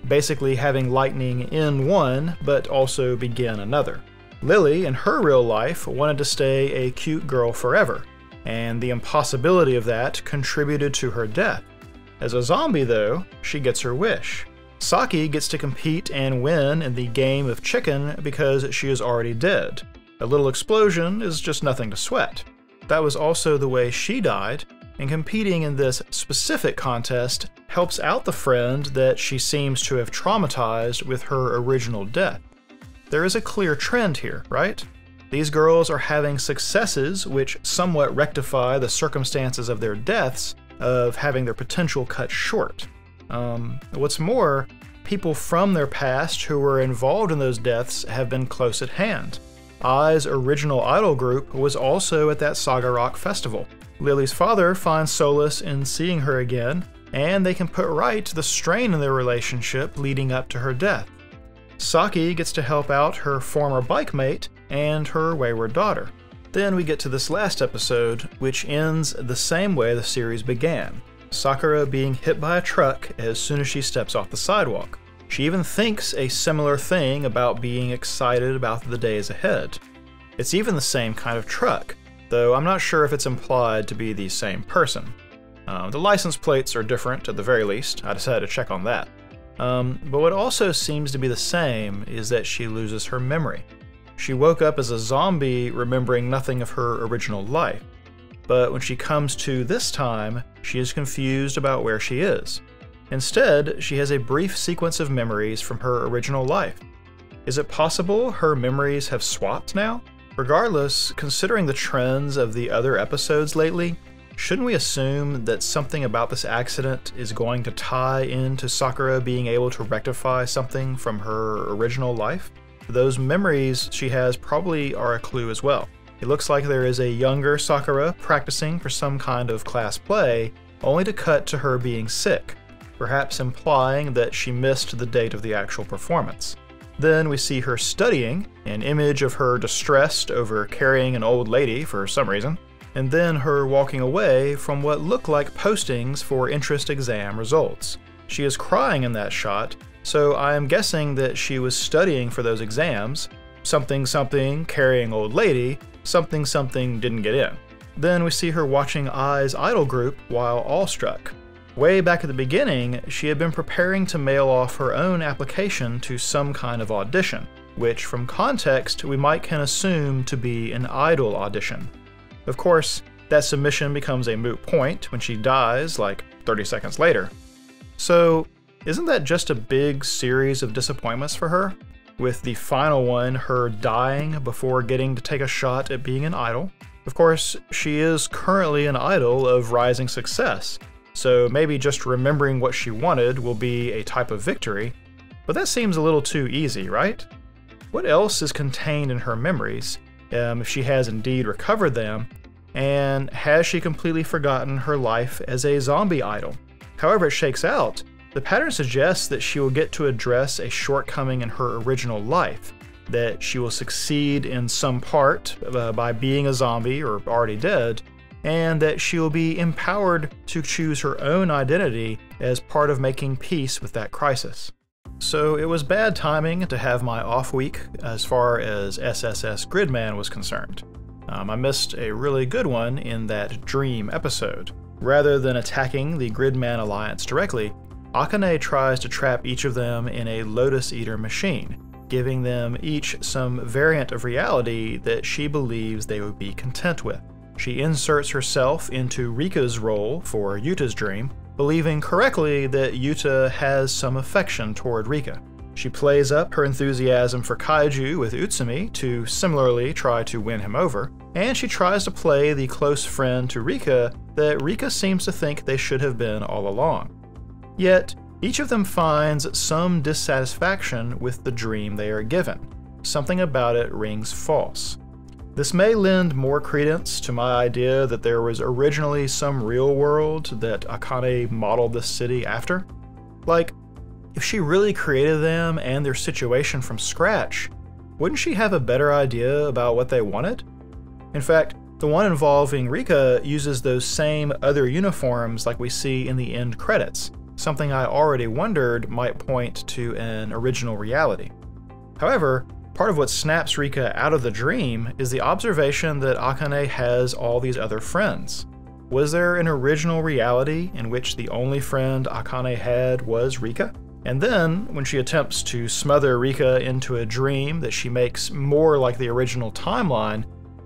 basically having lightning end one, but also begin another. Lily, in her real life, wanted to stay a cute girl forever, and the impossibility of that contributed to her death. As a zombie, though, she gets her wish. Saki gets to compete and win in the game of chicken because she is already dead. A little explosion is just nothing to sweat. That was also the way she died, and competing in this specific contest helps out the friend that she seems to have traumatized with her original death. There is a clear trend here, right? These girls are having successes which somewhat rectify the circumstances of their deaths, of having their potential cut short. What's more, people from their past who were involved in those deaths have been close at hand. Ai's original idol group was also at that Saga Rock Festival. Lily's father finds solace in seeing her again, and they can put right the strain in their relationship leading up to her death. Saki gets to help out her former bike mate and her wayward daughter. Then we get to this last episode, which ends the same way the series began, Sakura being hit by a truck as soon as she steps off the sidewalk. She even thinks a similar thing about being excited about the days ahead. It's even the same kind of truck, though I'm not sure if it's implied to be the same person. The license plates are different at the very least, I decided to check on that. But what also seems to be the same is that she loses her memory. She woke up as a zombie remembering nothing of her original life, but when she comes to this time, she is confused about where she is. Instead, she has a brief sequence of memories from her original life. Is it possible her memories have swapped now? Regardless, considering the trends of the other episodes lately, shouldn't we assume that something about this accident is going to tie into Sakura being able to rectify something from her original life? Those memories she has probably are a clue as well. It looks like there is a younger Sakura practicing for some kind of class play, only to cut to her being sick, perhaps implying that she missed the date of the actual performance. Then we see her studying, an image of her distressed over carrying an old lady for some reason, and then her walking away from what look like postings for entrance exam results. She is crying in that shot, so I am guessing that she was studying for those exams. Something something carrying old lady, something something didn't get in. Then we see her watching Ai's idol group while awestruck. Way back at the beginning, she had been preparing to mail off her own application to some kind of audition, which from context we might can assume to be an idol audition. Of course, that submission becomes a moot point when she dies like 30 seconds later. So isn't that just a big series of disappointments for her? With the final one, her dying before getting to take a shot at being an idol. Of course, she is currently an idol of rising success, so maybe just remembering what she wanted will be a type of victory, but that seems a little too easy, right? What else is contained in her memories, if she has indeed recovered them, and has she completely forgotten her life as a zombie idol? However it shakes out, the pattern suggests that she will get to address a shortcoming in her original life, that she will succeed in some part by being a zombie or already dead, and that she will be empowered to choose her own identity as part of making peace with that crisis. So it was bad timing to have my off week as far as SSS.Gridman was concerned. I missed a really good one in that Dream episode. Rather than attacking the Gridman Alliance directly, Akane tries to trap each of them in a Lotus Eater machine, giving them each some variant of reality that she believes they would be content with. She inserts herself into Rika's role for Yuta's dream, believing correctly that Yuta has some affection toward Rika. She plays up her enthusiasm for kaiju with Utsumi to similarly try to win him over, and she tries to play the close friend to Rika that Rika seems to think they should have been all along. Yet, each of them finds some dissatisfaction with the dream they are given. Something about it rings false. This may lend more credence to my idea that there was originally some real world that Akane modeled this city after. Like, if she really created them and their situation from scratch, wouldn't she have a better idea about what they wanted? In fact, the one involving Rika uses those same other uniforms like we see in the end credits, something I already wondered might point to an original reality. However, part of what snaps Rika out of the dream is the observation that Akane has all these other friends. Was there an original reality in which the only friend Akane had was Rika? And then, when she attempts to smother Rika into a dream that she makes more like the original timeline,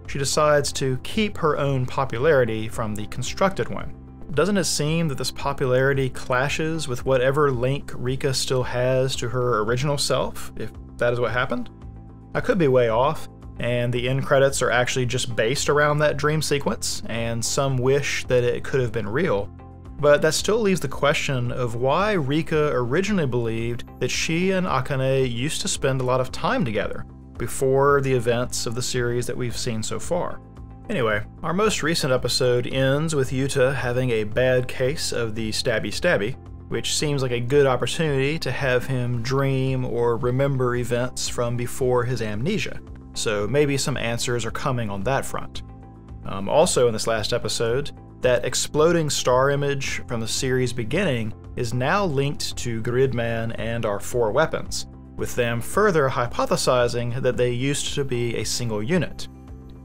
she decides to keep her own popularity from the constructed one. Doesn't it seem that this popularity clashes with whatever link Rika still has to her original self, if that is what happened? I could be way off, and the end credits are actually just based around that dream sequence, and some wish that it could have been real. But that still leaves the question of why Rika originally believed that she and Akane used to spend a lot of time together, before the events of the series that we've seen so far. Anyway, our most recent episode ends with Yuta having a bad case of the stabby-stabby, which seems like a good opportunity to have him dream or remember events from before his amnesia, so maybe some answers are coming on that front. Also in this last episode, that exploding star image from the series beginning is now linked to Gridman and our 4 weapons, with them further hypothesizing that they used to be a single unit.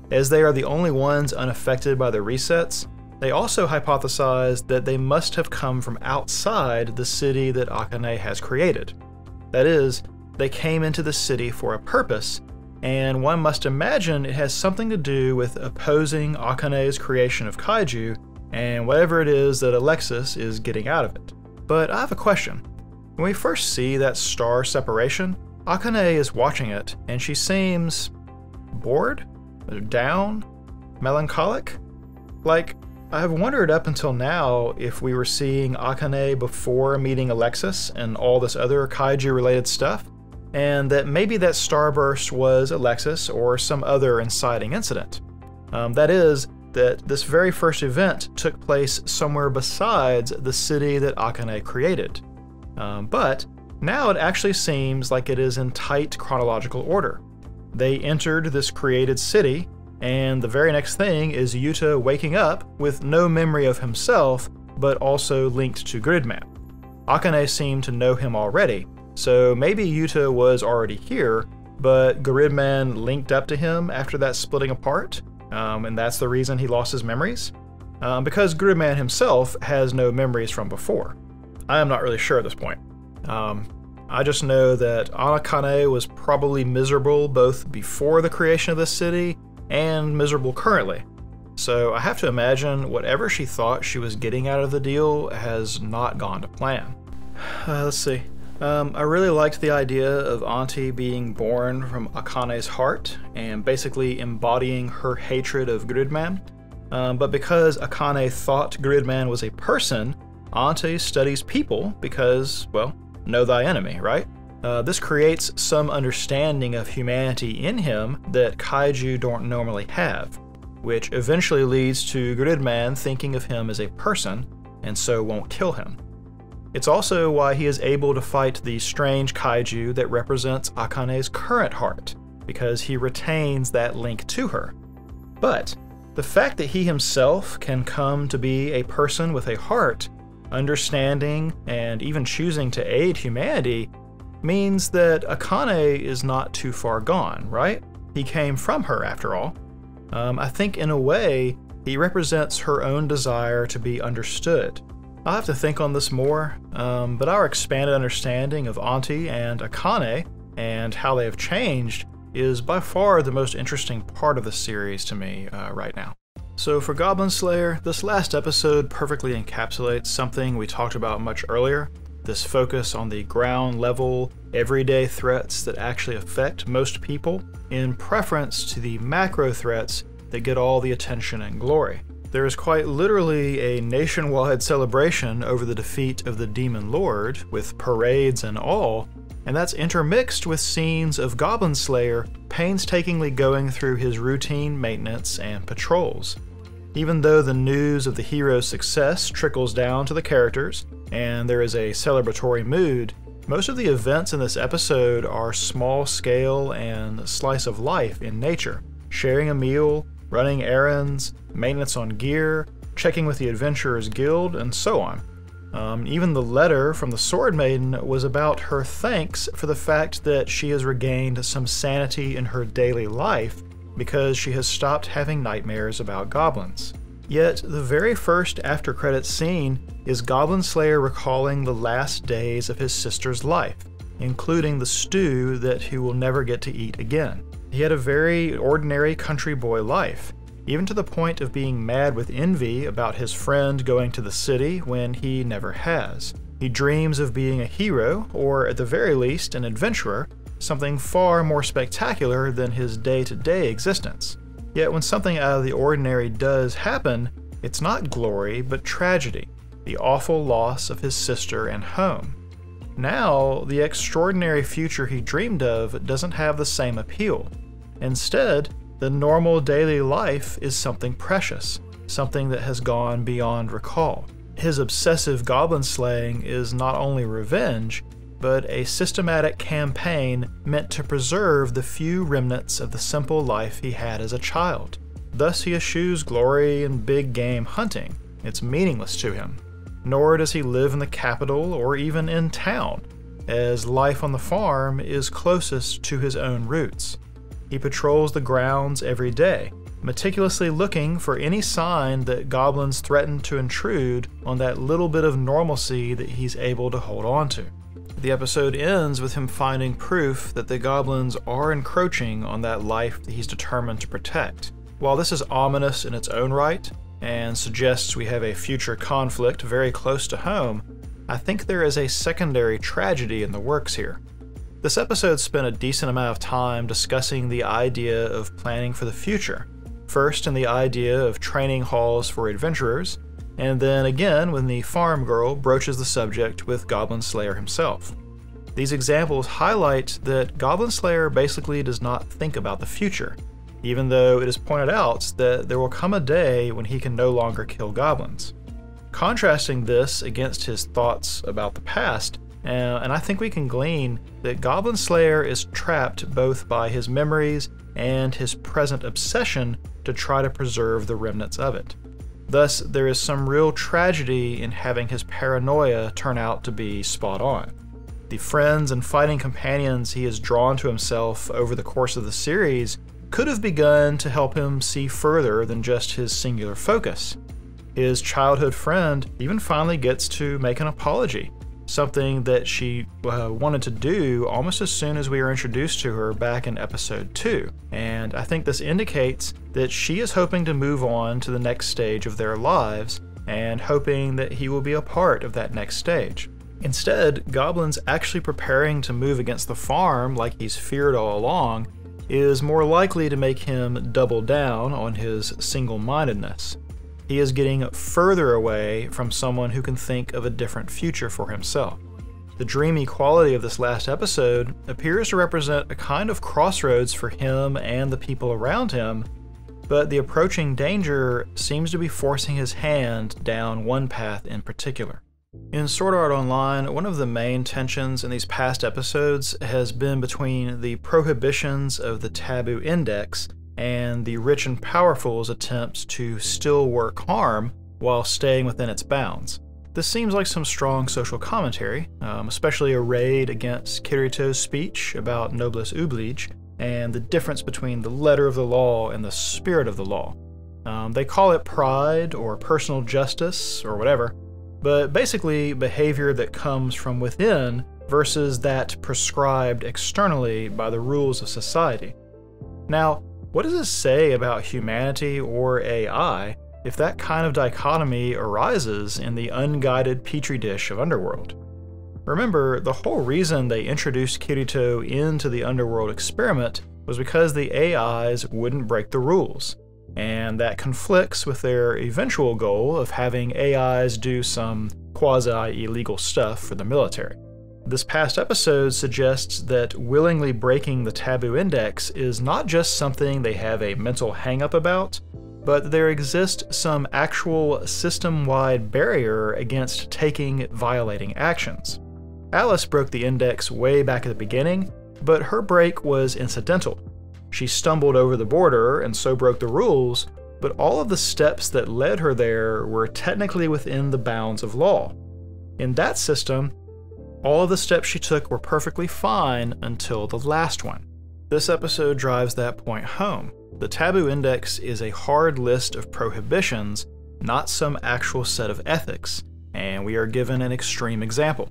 As they are the only ones unaffected by the resets, they also hypothesize that they must have come from outside the city that Akane has created. That is, they came into the city for a purpose, and one must imagine it has something to do with opposing Akane's creation of kaiju and whatever it is that Alexis is getting out of it. But I have a question. When we first see that star separation, Akane is watching it, and she seems bored? Down? Melancholic? Like, I have wondered up until now if we were seeing Akane before meeting Alexis and all this other kaiju-related stuff, and that maybe that starburst was Alexis or some other inciting incident. That is, that this very first event took place somewhere besides the city that Akane created. But now it actually seems like it is in tight chronological order. They entered this created city, and the very next thing is Yuta waking up with no memory of himself, but also linked to Gridman. Akane seemed to know him already, so maybe Yuta was already here, but Gridman linked up to him after that splitting apart, and that's the reason he lost his memories? Because Gridman himself has no memories from before. I am not really sure at this point. I just know that Akane was probably miserable both before the creation of this city and miserable currently. So I have to imagine whatever she thought she was getting out of the deal has not gone to plan. Let's see. I really liked the idea of Auntie being born from Akane's heart and basically embodying her hatred of Gridman. But because Akane thought Gridman was a person, Auntie studies people because, well, know thy enemy, right? This creates some understanding of humanity in him that kaiju don't normally have, which eventually leads to Gridman thinking of him as a person, and so won't kill him. It's also why he is able to fight the strange kaiju that represents Akane's current heart, because he retains that link to her. But the fact that he himself can come to be a person with a heart, understanding, and even choosing to aid humanity, means that Akane is not too far gone, right? He came from her, after all. I think in a way, he represents her own desire to be understood. I'll have to think on this more, but our expanded understanding of Auntie and Akane and how they have changed is by far the most interesting part of the series to me right now. So for Goblin Slayer, this last episode perfectly encapsulates something we talked about much earlier, this focus on the ground level, everyday threats that actually affect most people, in preference to the macro threats that get all the attention and glory. There is quite literally a nationwide celebration over the defeat of the Demon Lord, with parades and all, and that's intermixed with scenes of Goblin Slayer painstakingly going through his routine maintenance and patrols. Even though the news of the hero's success trickles down to the characters, and there is a celebratory mood, most of the events in this episode are small scale and slice of life in nature. Sharing a meal, running errands, maintenance on gear, checking with the Adventurers Guild, and so on. Even the letter from the Sword Maiden was about her thanks for the fact that she has regained some sanity in her daily life because she has stopped having nightmares about goblins. Yet the very first after-credits scene is Goblin Slayer recalling the last days of his sister's life, including the stew that he will never get to eat again. He had a very ordinary country boy life, even to the point of being mad with envy about his friend going to the city when he never has. He dreams of being a hero, or at the very least an adventurer, something far more spectacular than his day-to-day existence. Yet when something out of the ordinary does happen, it's not glory, but tragedy, the awful loss of his sister and home. Now, the extraordinary future he dreamed of doesn't have the same appeal. Instead, the normal daily life is something precious, something that has gone beyond recall. His obsessive goblin slaying is not only revenge, but a systematic campaign meant to preserve the few remnants of the simple life he had as a child. Thus he eschews glory and big game hunting. It's meaningless to him. Nor does he live in the capital or even in town, as life on the farm is closest to his own roots. He patrols the grounds every day, meticulously looking for any sign that goblins threaten to intrude on that little bit of normalcy that he's able to hold on to. The episode ends with him finding proof that the goblins are encroaching on that life that he's determined to protect. While this is ominous in its own right, and suggests we have a future conflict very close to home, I think there is a secondary tragedy in the works here. This episode spent a decent amount of time discussing the idea of planning for the future, first in the idea of training halls for adventurers, and then again when the farm girl broaches the subject with Goblin Slayer himself. These examples highlight that Goblin Slayer basically does not think about the future. even though it is pointed out that there will come a day when he can no longer kill goblins. Contrasting this against his thoughts about the past, and I think we can glean that Goblin Slayer is trapped both by his memories and his present obsession to try to preserve the remnants of it. Thus, there is some real tragedy in having his paranoia turn out to be spot on. The friends and fighting companions he has drawn to himself over the course of the series could have begun to help him see further than just his singular focus. His childhood friend even finally gets to make an apology, something that she wanted to do almost as soon as we were introduced to her back in episode 2. And I think this indicates that she is hoping to move on to the next stage of their lives and hoping that he will be a part of that next stage. Instead, Goblin's actually preparing to move against the farm like he's feared all along is more likely to make him double down on his single-mindedness. He is getting further away from someone who can think of a different future for himself. The dreamy quality of this last episode appears to represent a kind of crossroads for him and the people around him, but the approaching danger seems to be forcing his hand down one path in particular. In Sword Art Online, one of the main tensions in these past episodes has been between the prohibitions of the Taboo Index and the rich and powerful's attempts to still work harm while staying within its bounds. This seems like some strong social commentary, especially a raid against Kirito's speech about noblesse oblige and the difference between the letter of the law and the spirit of the law. They call it pride or personal justice or whatever, but basically behavior that comes from within versus that prescribed externally by the rules of society. Now, what does this say about humanity or AI if that kind of dichotomy arises in the unguided petri dish of Underworld? Remember, the whole reason they introduced Kirito into the Underworld experiment was because the AIs wouldn't break the rules, and that conflicts with their eventual goal of having AIs do some quasi-illegal stuff for the military. This past episode suggests that willingly breaking the Taboo Index is not just something they have a mental hang-up about, but there exists some actual system-wide barrier against taking violating actions. Alice broke the index way back at the beginning, but her break was incidental. She stumbled over the border and so broke the rules, but all of the steps that led her there were technically within the bounds of law. In that system, all of the steps she took were perfectly fine until the last one. This episode drives that point home. The Taboo Index is a hard list of prohibitions, not some actual set of ethics, and we are given an extreme example.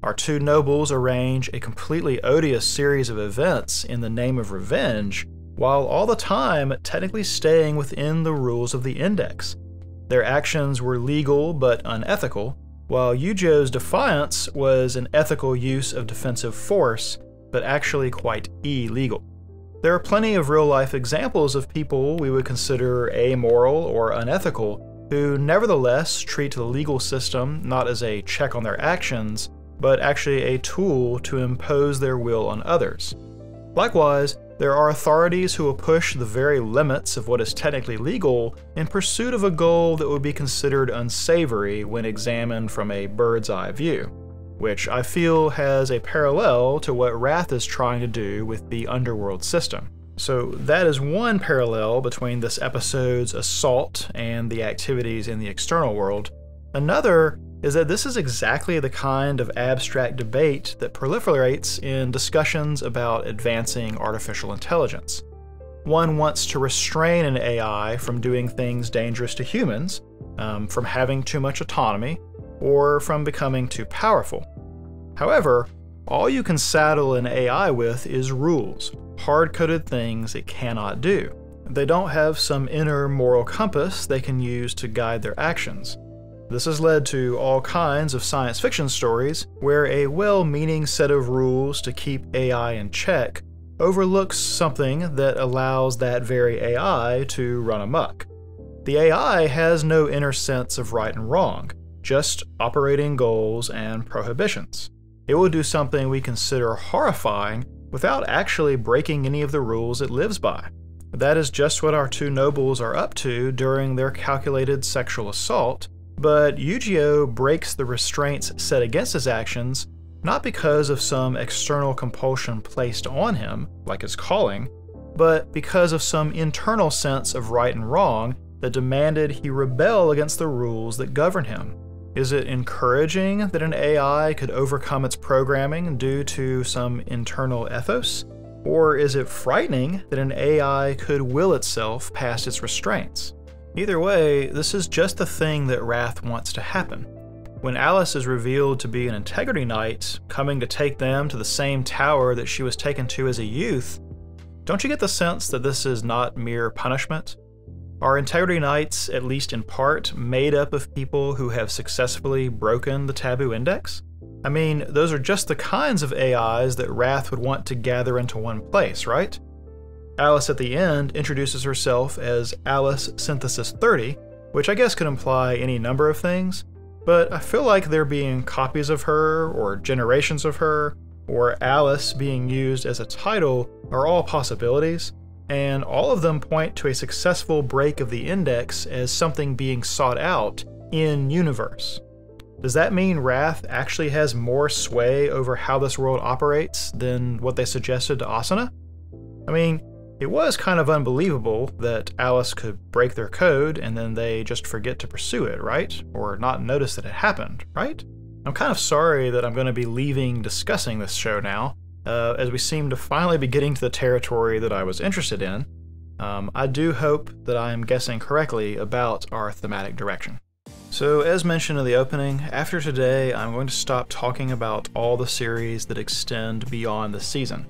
Our two nobles arrange a completely odious series of events in the name of revenge, while all the time technically staying within the rules of the Index. Their actions were legal but unethical, while Yujo's defiance was an ethical use of defensive force, but actually quite illegal. There are plenty of real-life examples of people we would consider amoral or unethical, who nevertheless treat the legal system not as a check on their actions, but actually a tool to impose their will on others. Likewise, there are authorities who will push the very limits of what is technically legal in pursuit of a goal that would be considered unsavory when examined from a bird's eye view, which I feel has a parallel to what Wrath is trying to do with the Underworld system. So that is one parallel between this episode's assault and the activities in the external world. Another is that this is exactly the kind of abstract debate that proliferates in discussions about advancing artificial intelligence. One wants to restrain an AI from doing things dangerous to humans, from having too much autonomy, or from becoming too powerful. However, all you can saddle an AI with is rules, hard-coded things it cannot do. They don't have some inner moral compass they can use to guide their actions. This has led to all kinds of science fiction stories where a well-meaning set of rules to keep AI in check overlooks something that allows that very AI to run amok. The AI has no inner sense of right and wrong, just operating goals and prohibitions. It will do something we consider horrifying without actually breaking any of the rules it lives by. That is just what our two nobles are up to during their calculated sexual assault, but Yu-Gi-Oh breaks the restraints set against his actions not because of some external compulsion placed on him, like his calling, but because of some internal sense of right and wrong that demanded he rebel against the rules that govern him. Is it encouraging that an AI could overcome its programming due to some internal ethos? Or is it frightening that an AI could will itself past its restraints? Either way, this is just the thing that Wrath wants to happen. When Alice is revealed to be an Integrity Knight, coming to take them to the same tower that she was taken to as a youth, don't you get the sense that this is not mere punishment? Are Integrity Knights, at least in part, made up of people who have successfully broken the taboo index? I mean, those are just the kinds of AIs that Wrath would want to gather into one place, right? Alice at the end introduces herself as Alice Synthesis 30, which I guess could imply any number of things, but I feel like there being copies of her, or generations of her, or Alice being used as a title are all possibilities, and all of them point to a successful break of the index as something being sought out in universe. Does that mean Wrath actually has more sway over how this world operates than what they suggested to Asuna? I mean, it was kind of unbelievable that Alice could break their code and then they just forget to pursue it, right? Or not notice that it happened, right? I'm kind of sorry that I'm going to be leaving discussing this show now, as we seem to finally be getting to the territory that I was interested in. I do hope that I am guessing correctly about our thematic direction. So, as mentioned in the opening, after today I'm going to stop talking about all the series that extend beyond the season.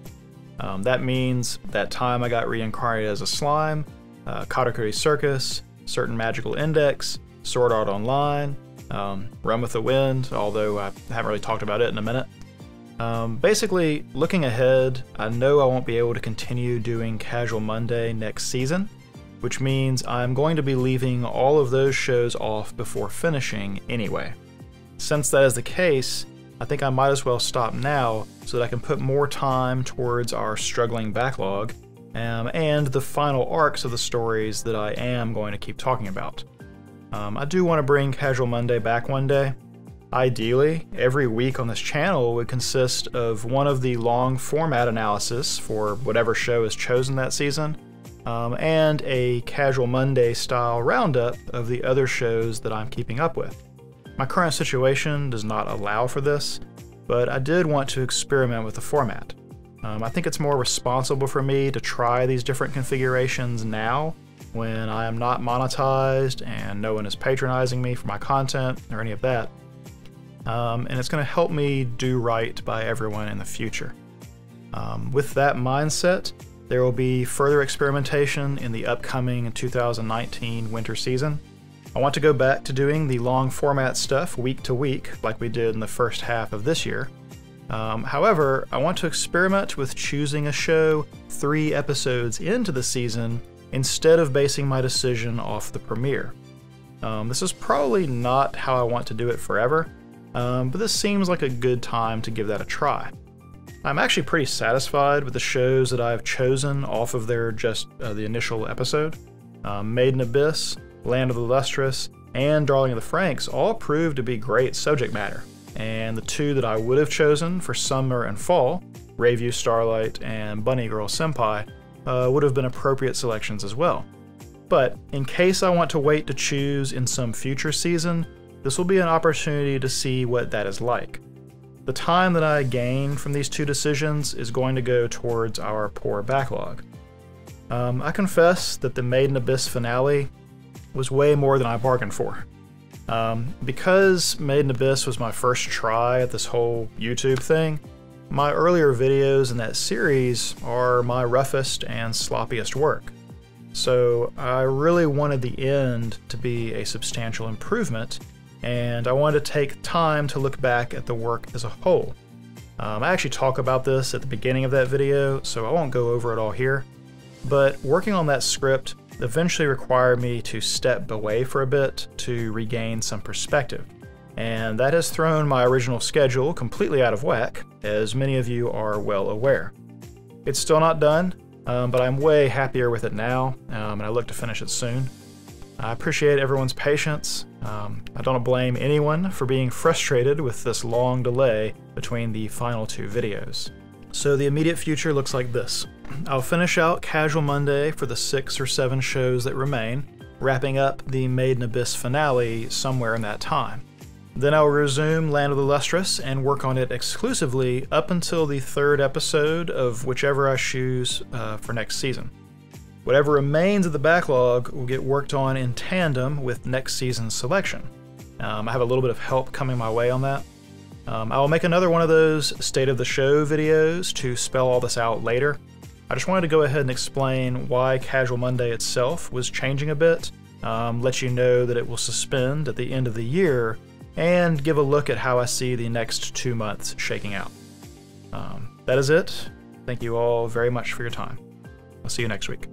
That means that time I got reincarnated as a slime, Katakuri Circus, Certain Magical Index, Sword Art Online, Run with the Wind, although I haven't really talked about it in a minute. Basically, looking ahead, I know I won't be able to continue doing Casual Monday next season, which means I'm going to be leaving all of those shows off before finishing anyway. Since that is the case, I think I might as well stop now so that I can put more time towards our struggling backlog and the final arcs of the stories that I am going to keep talking about. I do want to bring Casual Monday back one day. Ideally, every week on this channel would consist of one of the long format analysis for whatever show is chosen that season, and a Casual Monday style roundup of the other shows that I'm keeping up with. My current situation does not allow for this, but I did want to experiment with the format. I think it's more responsible for me to try these different configurations now when I am not monetized and no one is patronizing me for my content or any of that. And it's going to help me do right by everyone in the future. With that mindset, there will be further experimentation in the upcoming 2019 winter season. I want to go back to doing the long format stuff week to week like we did in the first half of this year. However, I want to experiment with choosing a show 3 episodes into the season instead of basing my decision off the premiere. This is probably not how I want to do it forever, but this seems like a good time to give that a try. I'm actually pretty satisfied with the shows that I've chosen off of their the initial episode. Made in Abyss, Land of the Lustrous, and Darling of the Franxx all proved to be great subject matter, and the 2 that I would have chosen for summer and fall, Rayview Starlight and Bunny Girl Senpai, would have been appropriate selections as well. But in case I want to wait to choose in some future season, this will be an opportunity to see what that is like. The time that I gain from these 2 decisions is going to go towards our poor backlog. I confess that the Made in Abyss finale was way more than I bargained for. Because Made in Abyss was my first try at this whole YouTube thing, my earlier videos in that series are my roughest and sloppiest work. So I really wanted the end to be a substantial improvement, and I wanted to take time to look back at the work as a whole. I actually talk about this at the beginning of that video, so I won't go over it all here, but working on that script eventually required me to step away for a bit to regain some perspective, and that has thrown my original schedule completely out of whack, as many of you are well aware. It's still not done, but I'm way happier with it now, and I look to finish it soon. I appreciate everyone's patience. I don't blame anyone for being frustrated with this long delay between the final 2 videos. So the immediate future looks like this. I'll finish out Casual Monday for the 6 or 7 shows that remain, wrapping up the Maiden Abyss finale somewhere in that time. Then I'll resume Land of the Lustrous and work on it exclusively up until the 3rd episode of whichever I choose for next season. Whatever remains of the backlog will get worked on in tandem with next season's selection. I have a little bit of help coming my way on that. I will make another one of those State of the Show videos to spell all this out later. I just wanted to go ahead and explain why Casual Monday itself was changing a bit, let you know that it will suspend at the end of the year, and give a look at how I see the next 2 months shaking out. That is it. Thank you all very much for your time. I'll see you next week.